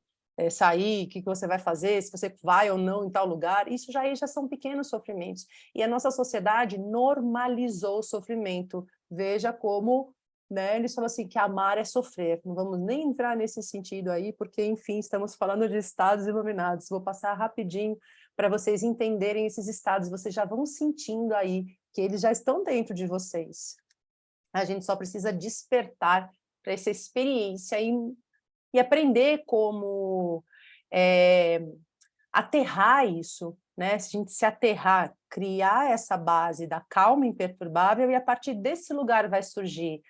sair, o que você vai fazer, se você vai ou não em tal lugar, isso já são pequenos sofrimentos. E a nossa sociedade normalizou o sofrimento. Veja como, né, eles falam assim, que amar é sofrer. Não vamos nem entrar nesse sentido aí, porque, enfim, estamos falando de estados iluminados. Vou passar rapidinho para vocês entenderem esses estados. Vocês já vão sentindo aí que eles já estão dentro de vocês. A gente só precisa despertar para essa experiência e aprender como aterrar isso, né? Se a gente se aterrar, criar essa base da calma imperturbável, e a partir desse lugar vai surgir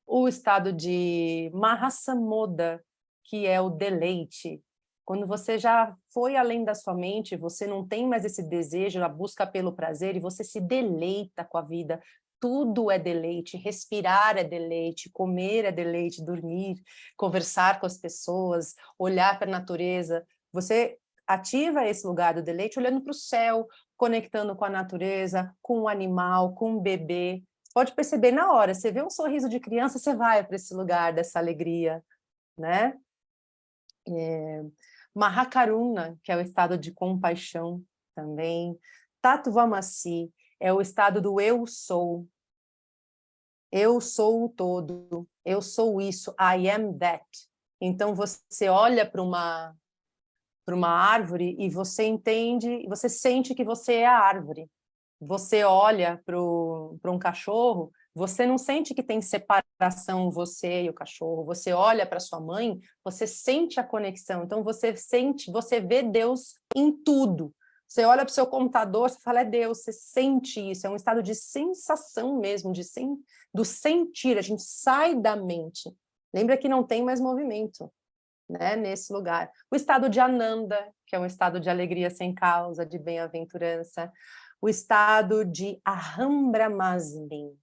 o estado de Mahasamoda, que é o deleite. Quando você já foi além da sua mente, você não tem mais esse desejo, a busca pelo prazer, e você se deleita com a vida. Tudo é deleite, respirar é deleite, comer é deleite, dormir, conversar com as pessoas, olhar para a natureza. Você ativa esse lugar do deleite olhando para o céu, conectando com a natureza, com o animal, com o bebê. Pode perceber na hora, você vê um sorriso de criança, você vai para esse lugar dessa alegria, né? Mahakaruna, que é o estado de compaixão também. Tattvamassi é o estado do eu sou. Eu sou o todo, eu sou isso, I am that. Então você olha para uma árvore e você entende, você sente que você é a árvore. Você olha para um cachorro, você não sente que tem separação você e o cachorro. Você olha para sua mãe, você sente a conexão. Então você sente, você vê Deus em tudo. Você olha para o seu computador, você fala, é Deus, você sente isso, é um estado de sensação mesmo, do sentir, a gente sai da mente. Lembra que não tem mais movimento, né, nesse lugar. O estado de Ananda, que é um estado de alegria sem causa, de bem-aventurança. O estado de Aham Brahmasmi.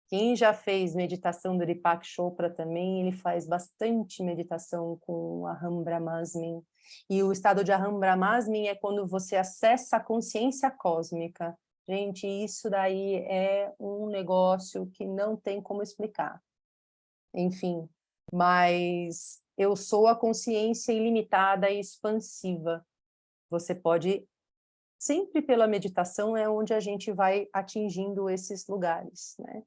Quem já fez meditação do Deepak Chopra também, ele faz bastante meditação com Aham Brahmasmi. E o estado de Aham Brahmasmi é quando você acessa a consciência cósmica. Gente, isso daí é um negócio que não tem como explicar. Enfim, mas eu sou a consciência ilimitada e expansiva. Você pode, sempre pela meditação é onde a gente vai atingindo esses lugares, né?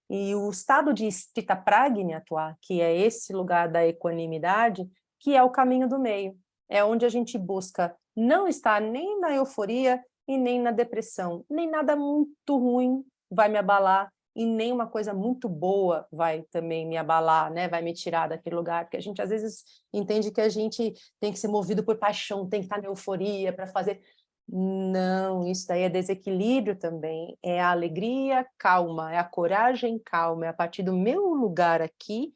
E o estado de Sthita Prajna, que é esse lugar da equanimidade, que é o caminho do meio. É onde a gente busca não estar nem na euforia e nem na depressão. Nem nada muito ruim vai me abalar e nem uma coisa muito boa vai também me abalar, né? Vai me tirar daquele lugar. Porque a gente, às vezes, entende que a gente tem que ser movido por paixão, tem que estar na euforia para fazer... Não, isso daí é desequilíbrio também, é a alegria calma, é a coragem calma, é a partir do meu lugar aqui,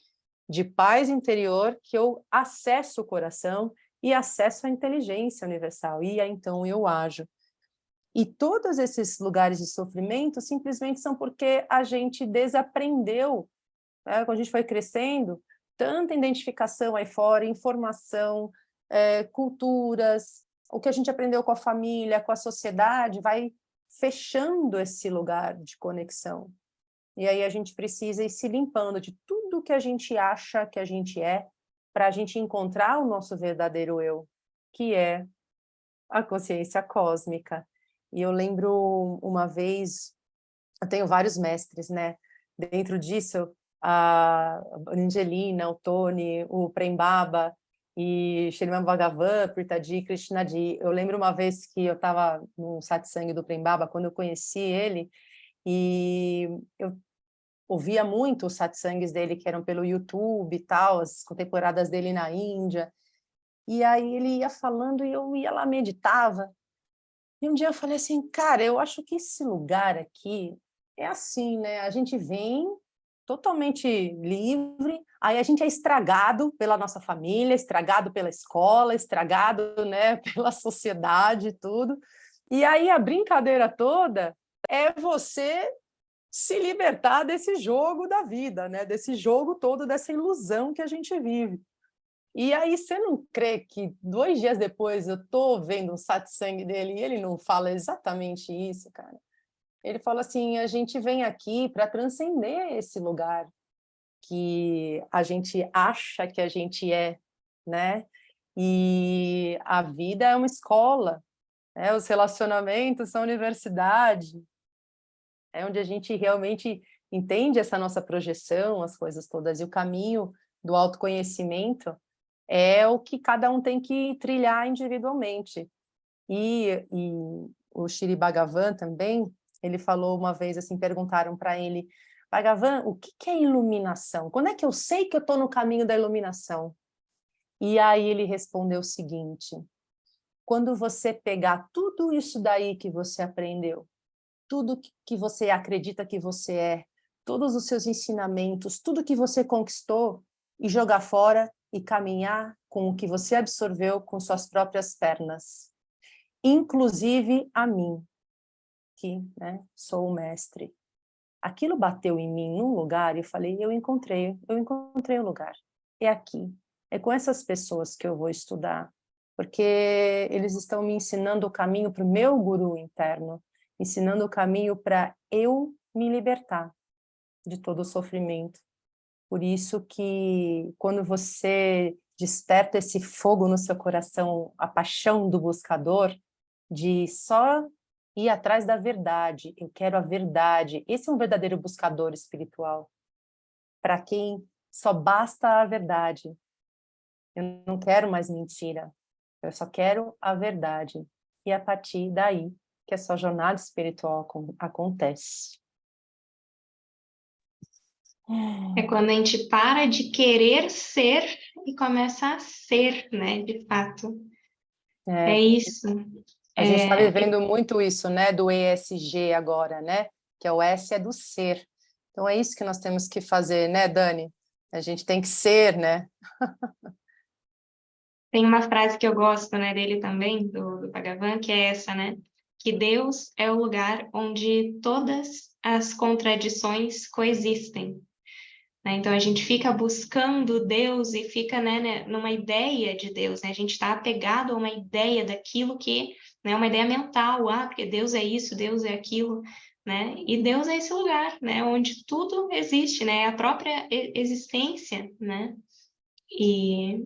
de paz interior, que eu acesso o coração e acesso a inteligência universal, e aí, então eu ajo. E todos esses lugares de sofrimento simplesmente são porque a gente desaprendeu, né? Quando a gente foi crescendo, tanta identificação aí fora, informação, culturas, o que a gente aprendeu com a família, com a sociedade, vai fechando esse lugar de conexão. E aí a gente precisa ir se limpando de tudo que a gente acha que a gente é, para a gente encontrar o nosso verdadeiro eu, que é a consciência cósmica. E eu lembro uma vez, eu tenho vários mestres, né? Dentro disso, a Angelina, o Tony, o Prem Baba, e Srimad Bhagavan, Pritaji, Krishnadi. Eu lembro uma vez que eu estava no satsang do Prem Baba, quando eu conheci ele, e eu ouvia muito os satsangs dele, que eram pelo YouTube e tal, as contemporadas dele na Índia, e aí ele ia falando e eu ia lá, meditava, e um dia eu falei assim, cara, eu acho que esse lugar aqui é assim, né? A gente vem totalmente livre, aí a gente é estragado pela nossa família, estragado pela escola, estragado, né, pela sociedade e tudo. E aí a brincadeira toda é você se libertar desse jogo da vida, né, desse jogo todo, dessa ilusão que a gente vive. E aí você não crê que 2 dias depois eu tô vendo um satsang dele e ele não fala exatamente isso, cara? Ele fala assim, a gente vem aqui para transcender esse lugar que a gente acha que a gente é, né? E a vida é uma escola, né? Os relacionamentos são universidade, é onde a gente realmente entende essa nossa projeção, as coisas todas, e o caminho do autoconhecimento é o que cada um tem que trilhar individualmente. E o Shri Bhagavan também, ele falou uma vez, assim, perguntaram para ele, Bhagavan, o que é iluminação? Quando é que eu sei que eu estou no caminho da iluminação? E aí ele respondeu o seguinte, quando você pegar tudo isso daí que você aprendeu, tudo que você acredita que você é, todos os seus ensinamentos, tudo que você conquistou, e jogar fora e caminhar com o que você absorveu com suas próprias pernas. Inclusive a mim, que, né, sou o mestre. Aquilo bateu em mim num lugar e eu falei, eu encontrei o lugar. É aqui. É com essas pessoas que eu vou estudar. porque eles estão me ensinando o caminho para o meu guru interno, ensinando o caminho para eu me libertar de todo o sofrimento. Por isso que quando você desperta esse fogo no seu coração, a paixão do buscador, de só ir atrás da verdade, eu quero a verdade. Esse é um verdadeiro buscador espiritual. Para quem só basta a verdade. Eu não quero mais mentira. Eu só quero a verdade. E a partir daí que a sua jornada espiritual acontece. É quando a gente para de querer ser e começa a ser, né, de fato. É isso. A gente está vivendo muito isso, né, do ESG agora, né? Que é o S é do ser. Então é isso que nós temos que fazer, né, Dani? A gente tem que ser, né? Tem uma frase que eu gosto, né, dele também, do Bhagavan, que é essa, né? Que Deus é o lugar onde todas as contradições coexistem. Né? Então, a gente fica buscando Deus e fica, né, numa ideia de Deus, né? A gente está apegado a uma ideia daquilo que, né, uma ideia mental, porque Deus é isso, Deus é aquilo, né? E Deus é esse lugar, né, onde tudo existe, né? A própria existência, né? E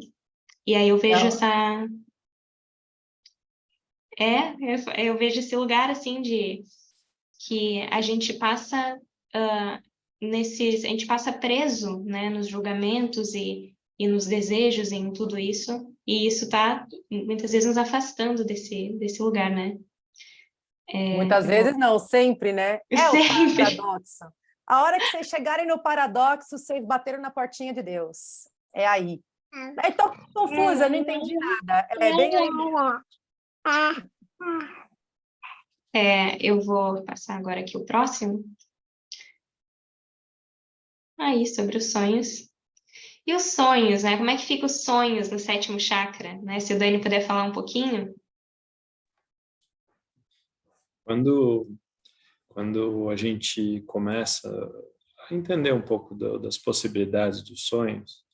aí eu vejo eu vejo esse lugar, assim, de que a gente passa a gente passa preso, né, nos julgamentos e nos desejos, em tudo isso, e isso está, muitas vezes, nos afastando desse lugar, né? Muitas vezes não, sempre, né? É o Sempre. paradoxo. A hora que vocês chegarem no paradoxo, vocês bateram na portinha de Deus. É aí. Estou confusa, não entendi nada. É bem aí mesmo. Eu vou passar agora aqui o próximo. Aí, sobre os sonhos. E os sonhos, né? Como é que ficam os sonhos no 7º chakra, né? Se o Dani puder falar um pouquinho. Quando a gente começa a entender um pouco das possibilidades dos sonhos,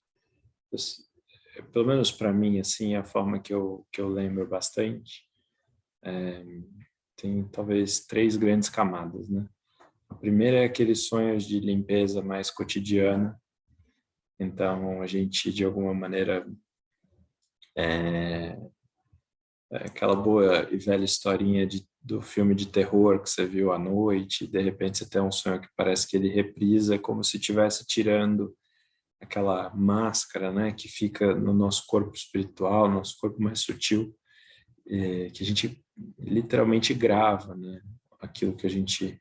pelo menos para mim, assim, a forma que eu lembro bastante, tem talvez 3 grandes camadas, né? A primeira é aqueles sonhos de limpeza mais cotidiana. Então, a gente, de alguma maneira, aquela boa e velha historinha do filme de terror que você viu à noite, e de repente você tem um sonho que parece que ele reprisa, como se estivesse tirando aquela máscara, né, que fica no nosso corpo espiritual, nosso corpo mais sutil, que a gente literalmente grava, né, aquilo que a gente,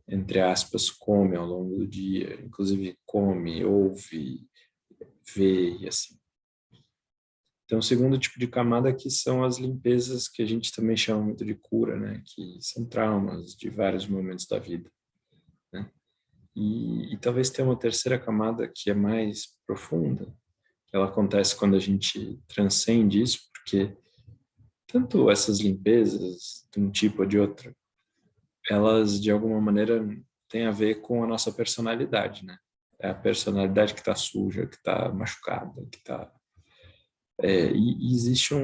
entre aspas, come ao longo do dia, inclusive come, ouve, vê e assim. Então, o segundo tipo de camada que são as limpezas que a gente também chama muito de cura, né? Que são traumas de vários momentos da vida, né? E talvez tenha uma terceira camada que é mais profunda, que ela acontece quando a gente transcende isso, porque tanto essas limpezas, de um tipo ou de outro, elas, de alguma maneira, têm a ver com a nossa personalidade, né? É a personalidade que está suja, que está machucada, que está... E existe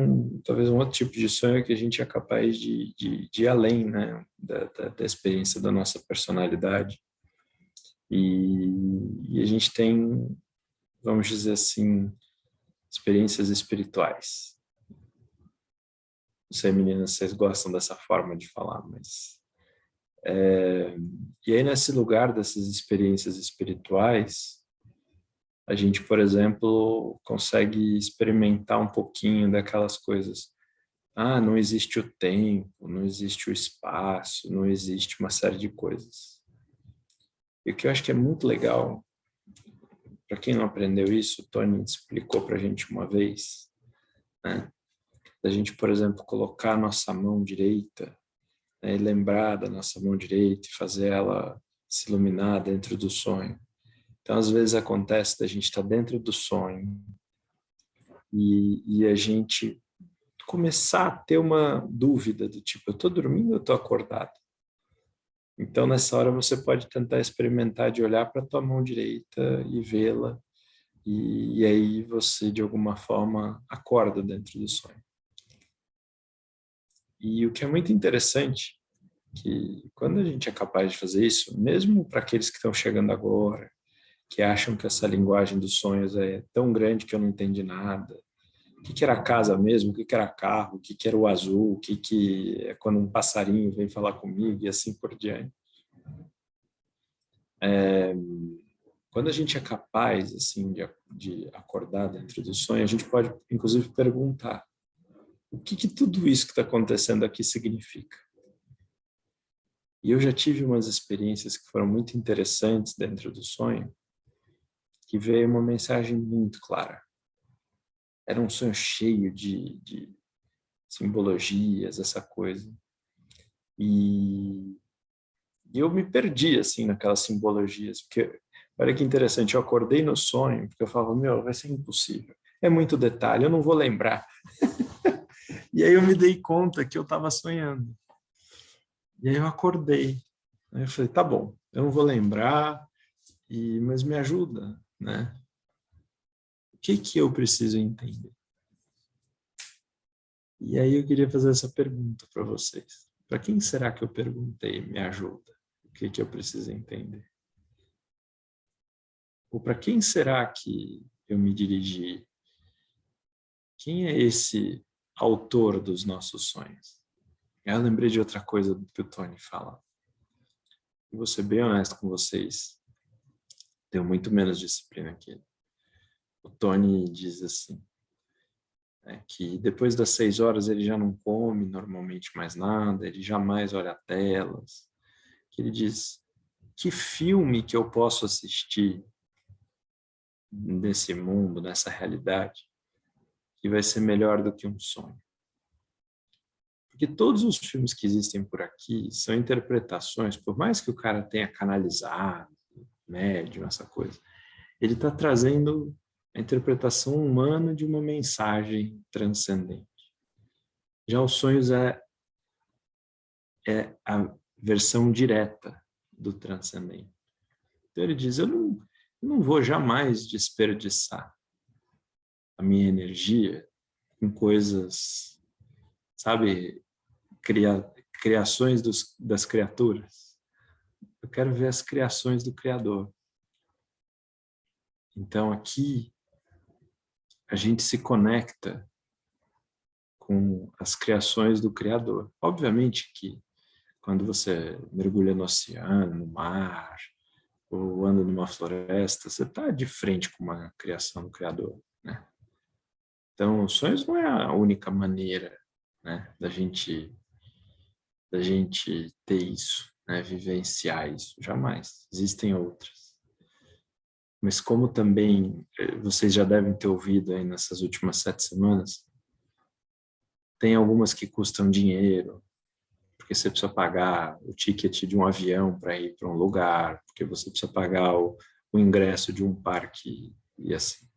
talvez um outro tipo de sonho que a gente é capaz de ir além, né, da experiência da nossa personalidade. E a gente tem, vamos dizer assim, experiências espirituais. Não sei, meninas, vocês gostam dessa forma de falar, mas... E aí, nesse lugar dessas experiências espirituais, a gente, por exemplo, consegue experimentar um pouquinho daquelas coisas. Não existe o tempo, não existe o espaço, não existe uma série de coisas. E o que eu acho que é muito legal, para quem não aprendeu isso, o Tony explicou para a gente uma vez, né? Da gente, por exemplo, colocar a nossa mão direita, né, e lembrar da nossa mão direita e fazer ela se iluminar dentro do sonho. Então, às vezes acontece da gente estar dentro do sonho e a gente começar a ter uma dúvida do tipo, eu estou dormindo ou estou acordado? Então, nessa hora, você pode tentar experimentar de olhar para a tua mão direita e vê-la, e aí você, de alguma forma, acorda dentro do sonho. E o que é muito interessante, que quando a gente é capaz de fazer isso, mesmo para aqueles que estão chegando agora, que acham que essa linguagem dos sonhos é tão grande que eu não entendi nada, o que era casa mesmo, o que era carro, o que era o azul, o que é quando um passarinho vem falar comigo e assim por diante. Quando a gente é capaz assim de acordar dentro do sonho, a gente pode inclusive perguntar: o que tudo isso que está acontecendo aqui significa? E eu já tive umas experiências que foram muito interessantes dentro do sonho, que veio uma mensagem muito clara. Era um sonho cheio de simbologias, essa coisa. E eu me perdi, assim, naquelas simbologias, porque, olha que interessante, eu acordei no sonho, porque eu falava, vai ser impossível. É muito detalhe, eu não vou lembrar. E aí eu me dei conta que eu estava sonhando. E aí eu acordei. Aí eu falei, tá bom, eu não vou lembrar, mas me ajuda, né? O que eu preciso entender? E aí eu queria fazer essa pergunta para vocês. Para quem será que eu perguntei, me ajuda? O que eu preciso entender? Ou para quem será que eu me dirigi? Quem é esse autor dos nossos sonhos? Eu lembrei de outra coisa que o Tony fala. Eu vou ser bem honesto com vocês. Tenho muito menos disciplina que ele. O Tony diz assim, que depois das 6 horas ele já não come normalmente mais nada, ele jamais olha telas. Que ele diz, que filme que eu posso assistir nesse mundo, nessa realidade, que vai ser melhor do que um sonho? Porque todos os filmes que existem por aqui são interpretações, por mais que o cara tenha canalizado, médium, essa coisa, ele está trazendo a interpretação humana de uma mensagem transcendente. Já os sonhos é a versão direta do transcendente. Então ele diz, eu não vou jamais desperdiçar a minha energia com coisas, sabe, criações das criaturas. Eu quero ver as criações do Criador. Então aqui a gente se conecta com as criações do Criador. Obviamente que quando você mergulha no oceano, no mar, ou anda numa floresta, você está de frente com uma criação do Criador, né? Então, os sonhos não é a única maneira, né, da gente ter isso, né, vivenciar isso, jamais. Existem outras. Mas como também vocês já devem ter ouvido aí nessas últimas 7 semanas, tem algumas que custam dinheiro, porque você precisa pagar o ticket de um avião para ir para um lugar, porque você precisa pagar o ingresso de um parque e assim.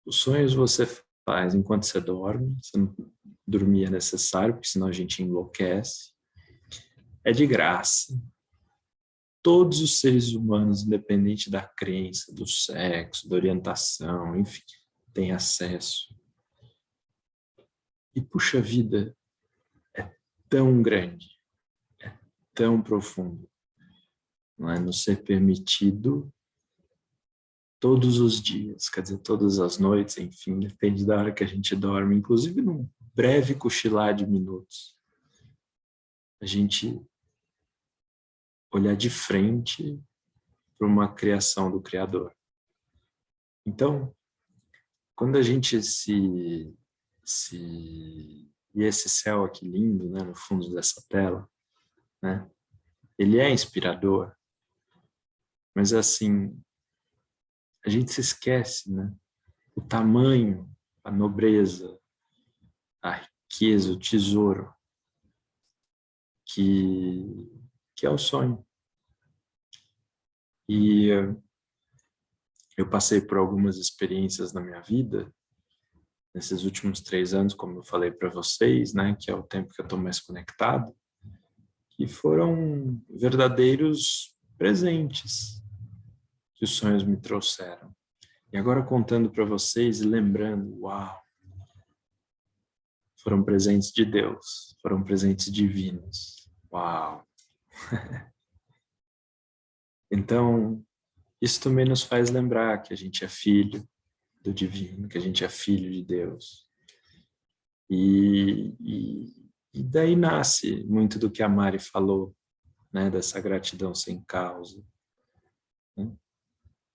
Os sonhos você faz enquanto você dorme, você não dormir é necessário, porque senão a gente enlouquece. É de graça. Todos os seres humanos, independente da crença, do sexo, da orientação, enfim, têm acesso. E, puxa vida, é tão grande, é tão profundo, não é? Nos ser permitido todos os dias, quer dizer, todas as noites, enfim, depende da hora que a gente dorme, inclusive num breve cochilar de minutos, a gente olhar de frente para uma criação do Criador. Então, quando a gente e esse céu aqui lindo, né, no fundo dessa tela, né, ele é inspirador, mas assim, a gente se esquece, né, o tamanho, a nobreza, a riqueza, o tesouro que é o sonho. E eu passei por algumas experiências na minha vida, nesses últimos 3 anos, como eu falei para vocês, né, que é o tempo que eu estou mais conectado, que foram verdadeiros presentes que os sonhos me trouxeram. E agora contando para vocês e lembrando, uau, foram presentes de Deus, foram presentes divinos. Uau! Então, isso também nos faz lembrar que a gente é filho do divino, que a gente é filho de Deus. E daí nasce muito do que a Mari falou, né, dessa gratidão sem causa. Né?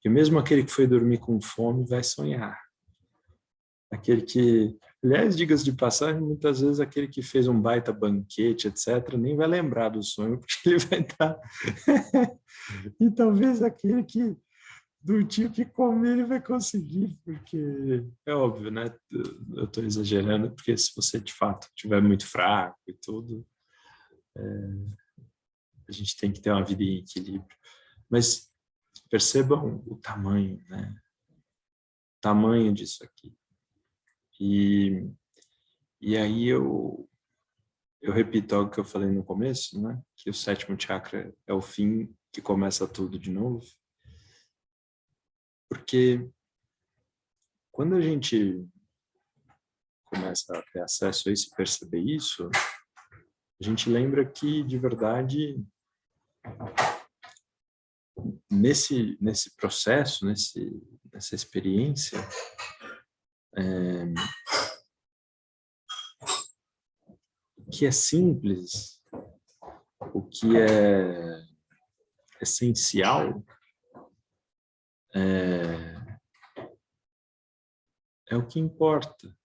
Que mesmo aquele que foi dormir com fome vai sonhar. Aquele que, aliás, diga-se de passagem, muitas vezes aquele que fez um baita banquete, etc., nem vai lembrar do sonho, porque ele vai estar... E talvez aquele que, do tipo que comer, ele vai conseguir, porque é óbvio, né? Eu estou exagerando, porque se você, de fato, estiver muito fraco e tudo, a gente tem que ter uma vida em equilíbrio. Mas percebam o tamanho, né? O tamanho disso aqui. E aí eu repito algo que eu falei no começo, né? Que o 7º chakra é o fim que começa tudo de novo. Porque quando a gente começa a ter acesso a isso e perceber isso, a gente lembra que, de verdade, nesse processo, nessa experiência, o que é simples, o que é essencial, é o que importa.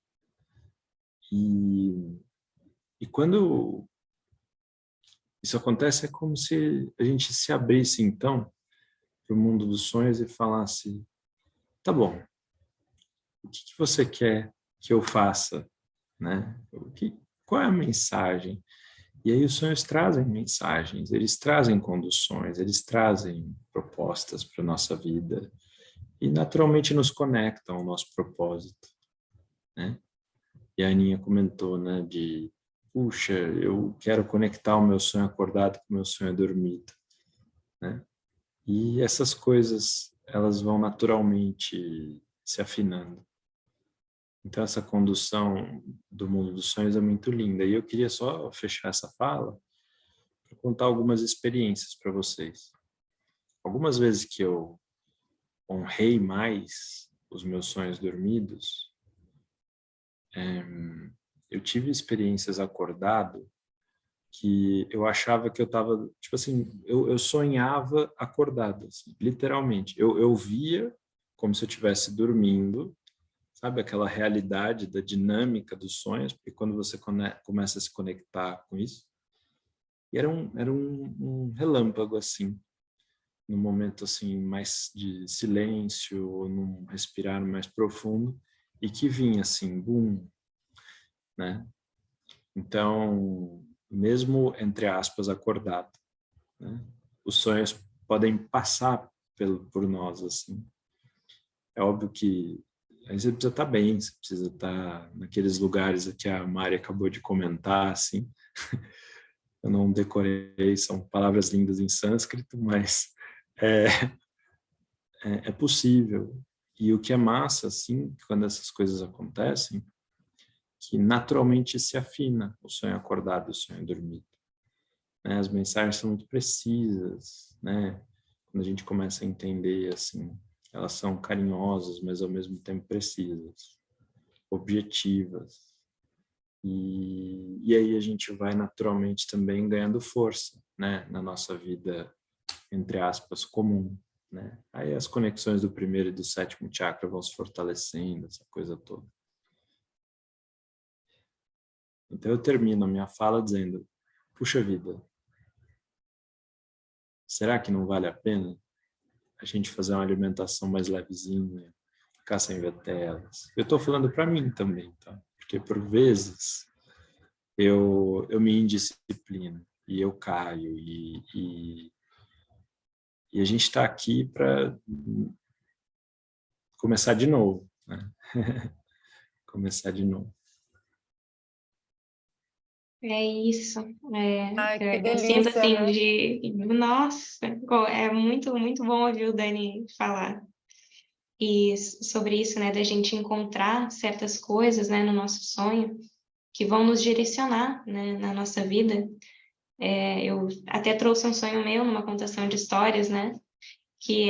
E quando isso acontece, é como se a gente se abrisse, então, para o mundo dos sonhos e falasse, tá bom, o que você quer que eu faça? Né? Qual é a mensagem? E aí os sonhos trazem mensagens, eles trazem conduções, eles trazem propostas para a nossa vida e naturalmente nos conectam ao nosso propósito. Né? E a Aninha comentou, né, puxa, eu quero conectar o meu sonho acordado com o meu sonho dormido. Né? E essas coisas, elas vão naturalmente se afinando. Então, essa condução do mundo dos sonhos é muito linda. E eu queria só fechar essa fala para contar algumas experiências para vocês. Algumas vezes que eu honrei mais os meus sonhos dormidos, eu tive experiências acordado que eu achava que eu estava, tipo assim, eu sonhava acordado, assim, literalmente. Eu via como se eu estivesse dormindo, sabe, aquela realidade da dinâmica dos sonhos, porque quando você começa a se conectar com isso, e era um relâmpago, assim, num momento, assim, mais de silêncio, ou num respirar mais profundo, e que vinha, assim, bum, né? Então, mesmo, entre aspas, acordado, né? Os sonhos podem passar por nós, assim. É óbvio que aí você precisa estar bem, você precisa estar naqueles lugares que a Mari acabou de comentar, assim. Eu não decorei, são palavras lindas em sânscrito, mas é possível. E o que é massa, assim, quando essas coisas acontecem, que naturalmente se afina o sonho acordado e o sonho dormido. Né? As mensagens são muito precisas, né? Quando a gente começa a entender, assim, elas são carinhosas, mas ao mesmo tempo precisas, objetivas. E aí a gente vai naturalmente também ganhando força, né, na nossa vida, entre aspas, comum. Né? Aí as conexões do 1º e do 7º chakra vão se fortalecendo, essa coisa toda. Então eu termino a minha fala dizendo, puxa vida, será que não vale a pena a gente fazer uma alimentação mais levezinha, ficar sem ver telas? Eu estou falando para mim também, tá? Porque por vezes eu me indisciplino e eu caio e a gente está aqui para começar de novo, né? Começar de novo. É isso. Ai, que Eu sinto delícia, assim né? nossa, é muito, muito bom ouvir o Dani falar. E sobre isso, né, da gente encontrar certas coisas, né, no nosso sonho. que vão nos direcionar, né, na nossa vida. Eu até trouxe um sonho meu numa contação de histórias, né, que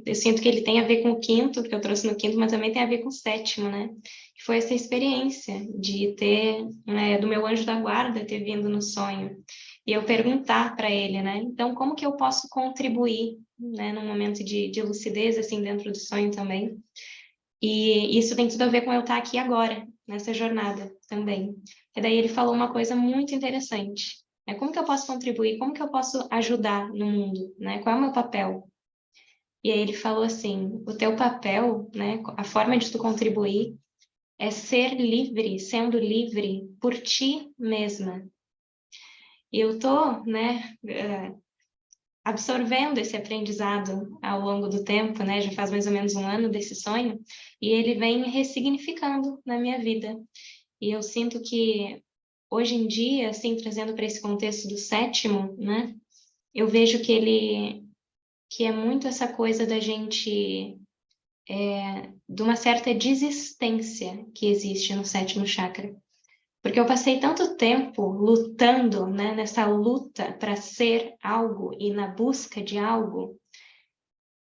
eu sinto que ele tem a ver com o quinto, que eu trouxe no quinto, mas também tem a ver com o sétimo, né, que foi essa experiência de ter, né, do meu anjo da guarda ter vindo no sonho, e eu perguntar para ele, né, então como que eu posso contribuir, né, num momento de lucidez, assim, dentro do sonho também. E isso tem tudo a ver com eu estar aqui agora, nessa jornada também. E daí ele falou uma coisa muito interessante, né? Como que eu posso contribuir? Como que eu posso ajudar no mundo? Né? Qual é o meu papel? E aí ele falou assim, o teu papel, né? A forma de tu contribuir é ser livre, sendo livre por ti mesma. E eu tô, né, absorvendo esse aprendizado ao longo do tempo, né? Já faz mais ou menos um ano desse sonho, e ele vem ressignificando na minha vida. E eu sinto que hoje em dia, assim, trazendo para esse contexto do sétimo, né? Eu vejo que é muito essa coisa da gente de uma certa desistência que existe no sétimo chakra. Porque eu passei tanto tempo lutando, né, nessa luta para ser algo e na busca de algo,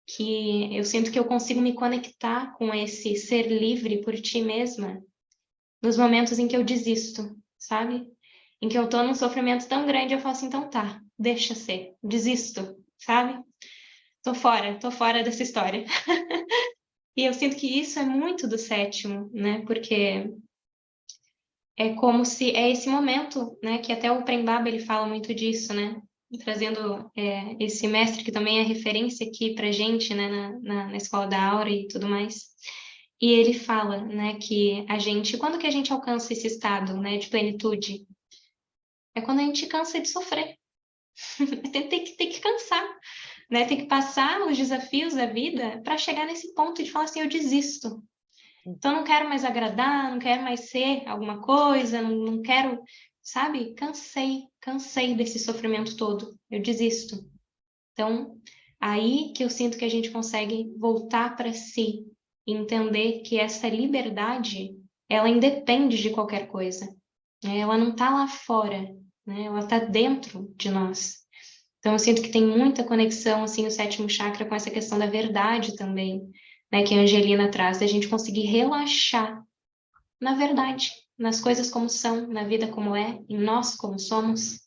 que eu sinto que eu consigo me conectar com esse ser livre por ti mesma nos momentos em que eu desisto, sabe? Em que eu tô num sofrimento tão grande, eu falo assim, então tá, deixa ser, desisto, sabe? Tô fora dessa história. E eu sinto que isso é muito do sétimo, né? Porque é como se é esse momento, né? Que até o Prem Baba, ele fala muito disso, né? Trazendo esse mestre que também é referência aqui pra gente, né? Na Escola da Aura e tudo mais. E ele fala, né? Que a gente, quando que a gente alcança esse estado, né? De plenitude? É quando a gente cansa de sofrer. tem que cansar, né? Tem que passar os desafios da vida para chegar nesse ponto de falar assim, eu desisto. Então, não quero mais agradar, não quero mais ser alguma coisa, não quero, sabe? Cansei desse sofrimento todo, eu desisto. Então, aí que eu sinto que a gente consegue voltar para si e entender que essa liberdade, ela independe de qualquer coisa, né? Ela não está lá fora, né? Ela está dentro de nós. Então, eu sinto que tem muita conexão, assim, o sétimo chakra com essa questão da verdade também, né, que a Angelina traz, da gente conseguir relaxar na verdade, nas coisas como são, na vida como é, em nós como somos.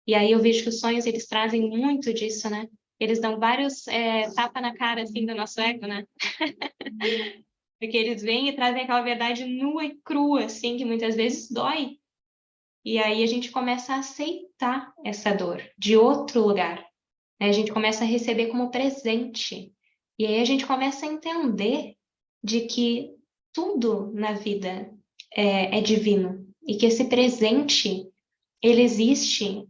E aí eu vejo que os sonhos, eles trazem muito disso, né? Eles dão vários tapa na cara, assim, do nosso ego, né? Porque eles vêm e trazem aquela verdade nua e crua, assim, que muitas vezes dói. E aí a gente começa a aceitar essa dor de outro lugar, né? A gente começa a receber como presente. E aí a gente começa a entender de que tudo na vida é divino. E que esse presente, ele existe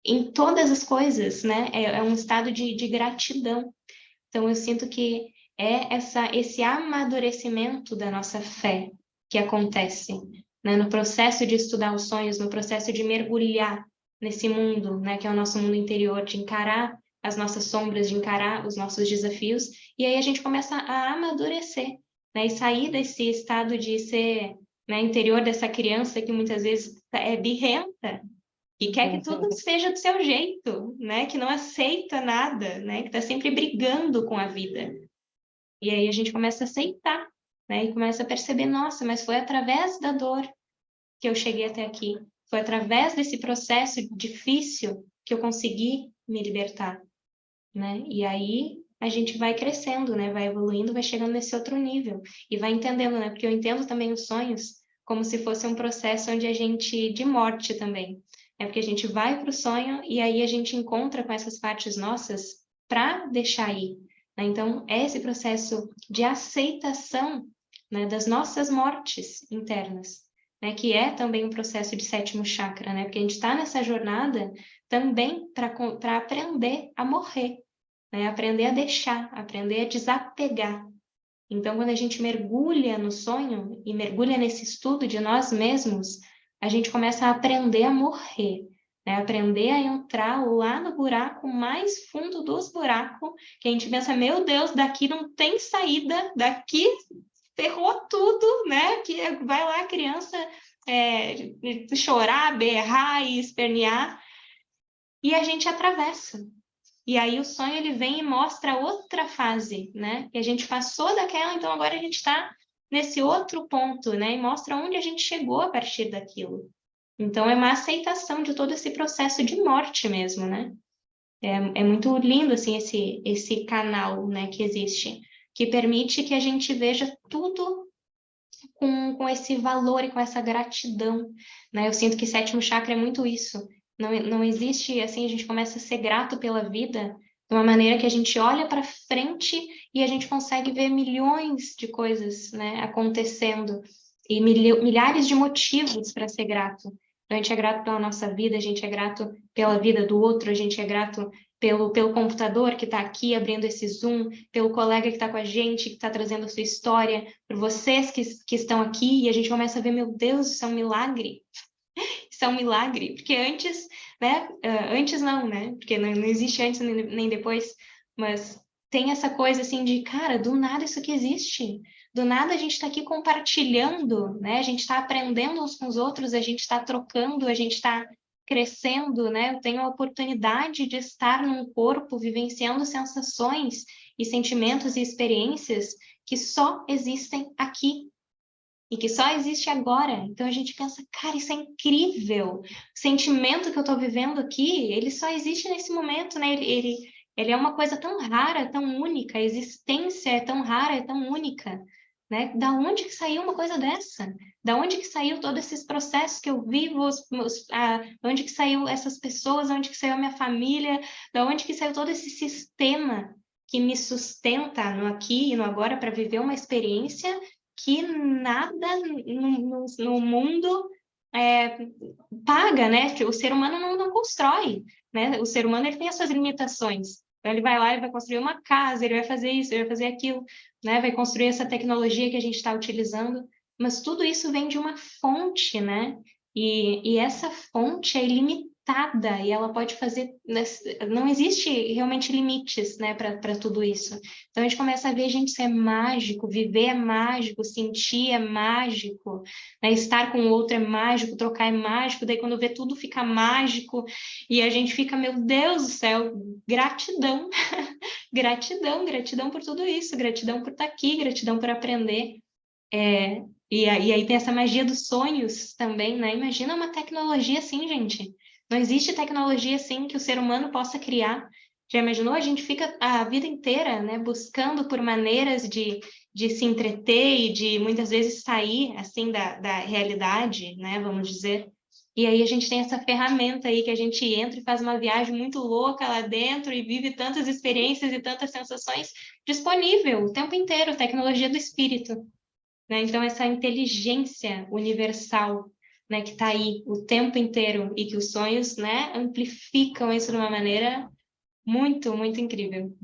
em todas as coisas, né? É um estado de gratidão. Então, eu sinto que é esse amadurecimento da nossa fé que acontece, né? No processo de estudar os sonhos, no processo de mergulhar nesse mundo, né? Que é o nosso mundo interior, de encarar as nossas sombras, de encarar os nossos desafios, e aí a gente começa a amadurecer, né? E sair desse estado de ser, né, interior dessa criança que muitas vezes é birrenta, e quer que tudo seja do seu jeito, né? Que não aceita nada, né? Que está sempre brigando com a vida. E aí a gente começa a aceitar, né? E começa a perceber, nossa, mas foi através da dor que eu cheguei até aqui. Foi através desse processo difícil que eu consegui me libertar, né? E aí a gente vai crescendo, né? Vai evoluindo, vai chegando nesse outro nível. E vai entendendo, né? Porque eu entendo também os sonhos como se fosse um processo onde a gente... de morte também. É porque a gente vai para o sonho e aí a gente encontra com essas partes nossas para deixar ir, né? Então, é esse processo de aceitação, né, das nossas mortes internas, né? Que é também um processo de sétimo chakra, né? Porque a gente está nessa jornada também para aprender a morrer, né? Aprender a deixar, aprender a desapegar. Então, quando a gente mergulha no sonho e mergulha nesse estudo de nós mesmos, a gente começa a aprender a morrer, né? Aprender a entrar lá no buraco mais fundo dos buracos, que a gente pensa, meu Deus, daqui não tem saída, daqui ferrou tudo, né? Que vai lá a criança chorar, berrar e espernear, e a gente atravessa. E aí o sonho ele vem e mostra outra fase, né? E a gente passou daquela, então agora a gente está nesse outro ponto, né? E mostra onde a gente chegou a partir daquilo. Então é uma aceitação de todo esse processo de morte mesmo, né? É muito lindo assim esse canal, né, que existe, que permite que a gente veja tudo com esse valor e com essa gratidão, né? Eu sinto que sétimo chakra é muito isso. Não existe, assim, a gente começa a ser grato pela vida de uma maneira que a gente olha para frente e a gente consegue ver milhões de coisas, né, acontecendo e milhares de motivos para ser grato. Então, a gente é grato pela nossa vida, a gente é grato pela vida do outro, a gente é grato pelo computador que está aqui abrindo esse Zoom, pelo colega que está com a gente, que está trazendo a sua história, por vocês que estão aqui, e a gente começa a ver, meu Deus, isso é um milagre. Isso é um milagre, porque antes, né? Antes não, né? Porque não existe antes nem depois, mas tem essa coisa assim de, cara, do nada isso aqui existe. Do nada a gente está aqui compartilhando, né? A gente está aprendendo uns com os outros, a gente está trocando, a gente está crescendo, né? Eu tenho a oportunidade de estar num corpo vivenciando sensações e sentimentos e experiências que só existem aqui e que só existe agora. Então a gente pensa, cara, isso é incrível. O sentimento que eu estou vivendo aqui, ele só existe nesse momento, né? Ele é uma coisa tão rara, tão única, a existência é tão rara, é tão única, né? Da onde que saiu uma coisa dessa? Da onde que saiu todos esses processos que eu vivo, onde que saiu essas pessoas, onde que saiu a minha família, da onde que saiu todo esse sistema que me sustenta no aqui e no agora para viver uma experiência que nada no mundo paga, né? O ser humano não constrói, né? O ser humano ele tem as suas limitações. Então, ele vai lá, ele vai construir uma casa, ele vai fazer isso, ele vai fazer aquilo, né? Vai construir essa tecnologia que a gente está utilizando, mas tudo isso vem de uma fonte, né? E essa fonte é ilimitada e ela pode fazer. Não existe realmente limites, né, para tudo isso. Então a gente começa a ver, gente, isso é mágico, viver é mágico, sentir é mágico, né? Estar com o outro é mágico, trocar é mágico, daí quando vê tudo fica mágico e a gente fica, meu Deus do céu, gratidão, gratidão por tudo isso, gratidão por estar aqui, gratidão por aprender. E aí tem essa magia dos sonhos também, né? Imagina uma tecnologia assim, gente. Não existe tecnologia assim que o ser humano possa criar. Já imaginou? A gente fica a vida inteira, né, buscando por maneiras de se entreter e de muitas vezes sair assim da realidade, né? Vamos dizer. E aí a gente tem essa ferramenta aí que a gente entra e faz uma viagem muito louca lá dentro e vive tantas experiências e tantas sensações disponível o tempo inteiro, tecnologia do espírito, né? Então, essa inteligência universal, né, que está aí o tempo inteiro e que os sonhos, né, amplificam isso de uma maneira muito, muito incrível.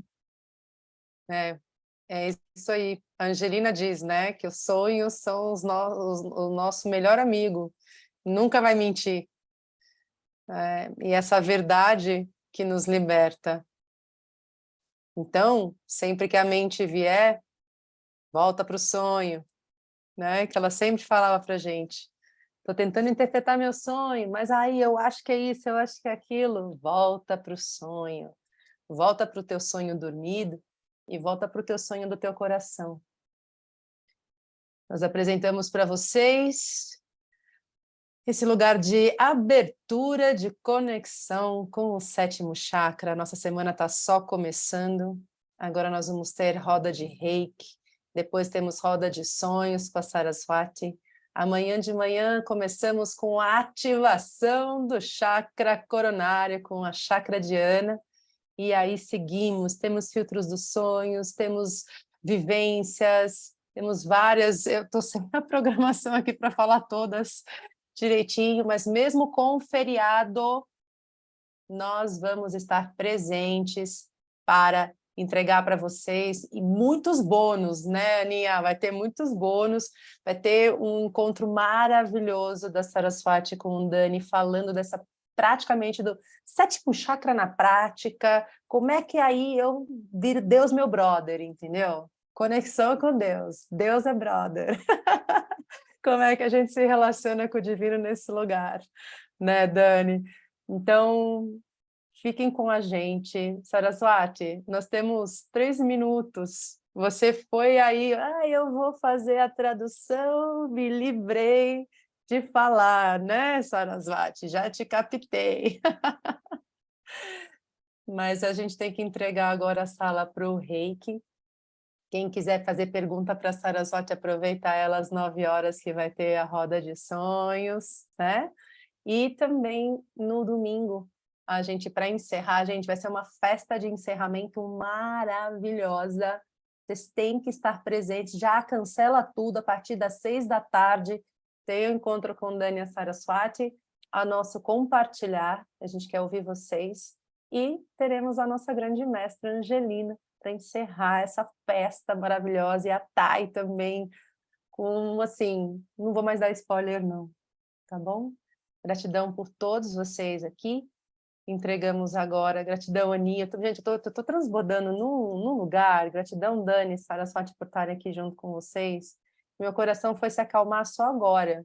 É isso aí. A Angelina diz, né, que os sonhos são o nosso melhor amigo. Nunca vai mentir. E essa verdade que nos liberta. Então, sempre que a mente vier, volta para o sonho, né? Que ela sempre falava para a gente. Estou tentando interpretar meu sonho, mas aí eu acho que é isso, eu acho que é aquilo. Volta para o sonho. Volta para o teu sonho dormido e volta para o teu sonho do teu coração. Nós apresentamos para vocês esse lugar de abertura, de conexão com o sétimo chakra. Nossa semana está só começando. Agora nós vamos ter roda de reiki, depois temos roda de sonhos com a Saraswati. Amanhã de manhã começamos com a ativação do chakra coronário, com a chakra Dhyana. E aí seguimos, temos filtros dos sonhos, temos vivências, temos várias. Eu estou sem a programação aqui para falar todas direitinho, mas mesmo com o feriado, nós vamos estar presentes para entregar para vocês e muitos bônus, né, Aninha? Vai ter muitos bônus, vai ter um encontro maravilhoso da Saraswati com o Dani, falando dessa praticamente do sétimo chakra na prática, como é que aí eu viro Deus meu brother, entendeu? Conexão com Deus, Deus é brother. como é que a gente se relaciona com o divino nesse lugar, né, Dani? Então, fiquem com a gente. Saraswati, nós temos 3 minutos. Você foi aí, eu vou fazer a tradução, me livrei de falar, né, Saraswati? Já te captei. Mas a gente tem que entregar agora a sala para o Reiki. Quem quiser fazer pergunta para a Saraswati, aproveitar ela às 9 horas que vai ter a roda de sonhos, né? E também no domingo, para encerrar, gente, vai ser uma festa de encerramento maravilhosa. Vocês têm que estar presentes, já cancela tudo a partir das 6 da tarde. Tem o encontro com Dani e Saraswati, a nosso compartilhar, a gente quer ouvir vocês. E teremos a nossa grande mestra Angelina, para encerrar essa festa maravilhosa, e a Thay também, com, assim, não vou mais dar spoiler não, tá bom? Gratidão por todos vocês aqui, entregamos agora, gratidão Aninha, gente, eu tô transbordando num lugar, gratidão Dani, Saraswati por estarem aqui junto com vocês, meu coração foi se acalmar só agora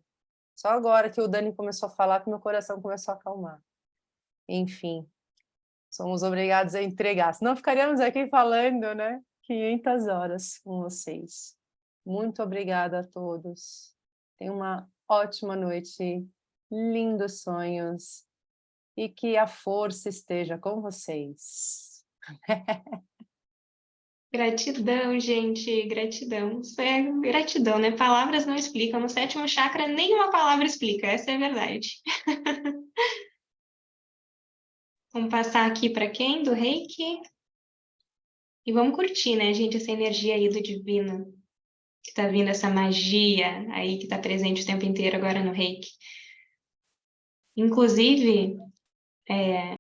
que o Dani começou a falar, que meu coração começou a acalmar, enfim. Somos obrigados a entregar, senão ficaríamos aqui falando, né? 500 horas com vocês. Muito obrigada a todos. Tenham uma ótima noite, lindos sonhos e que a força esteja com vocês. Gratidão, gente, gratidão. Isso é gratidão, né? Palavras não explicam. No 7º chakra, nenhuma palavra explica, essa é a verdade. Vamos passar aqui para quem? Do Reiki. E vamos curtir, né, gente, essa energia aí do divino. Que tá vindo, essa magia aí que tá presente o tempo inteiro agora no Reiki. Inclusive,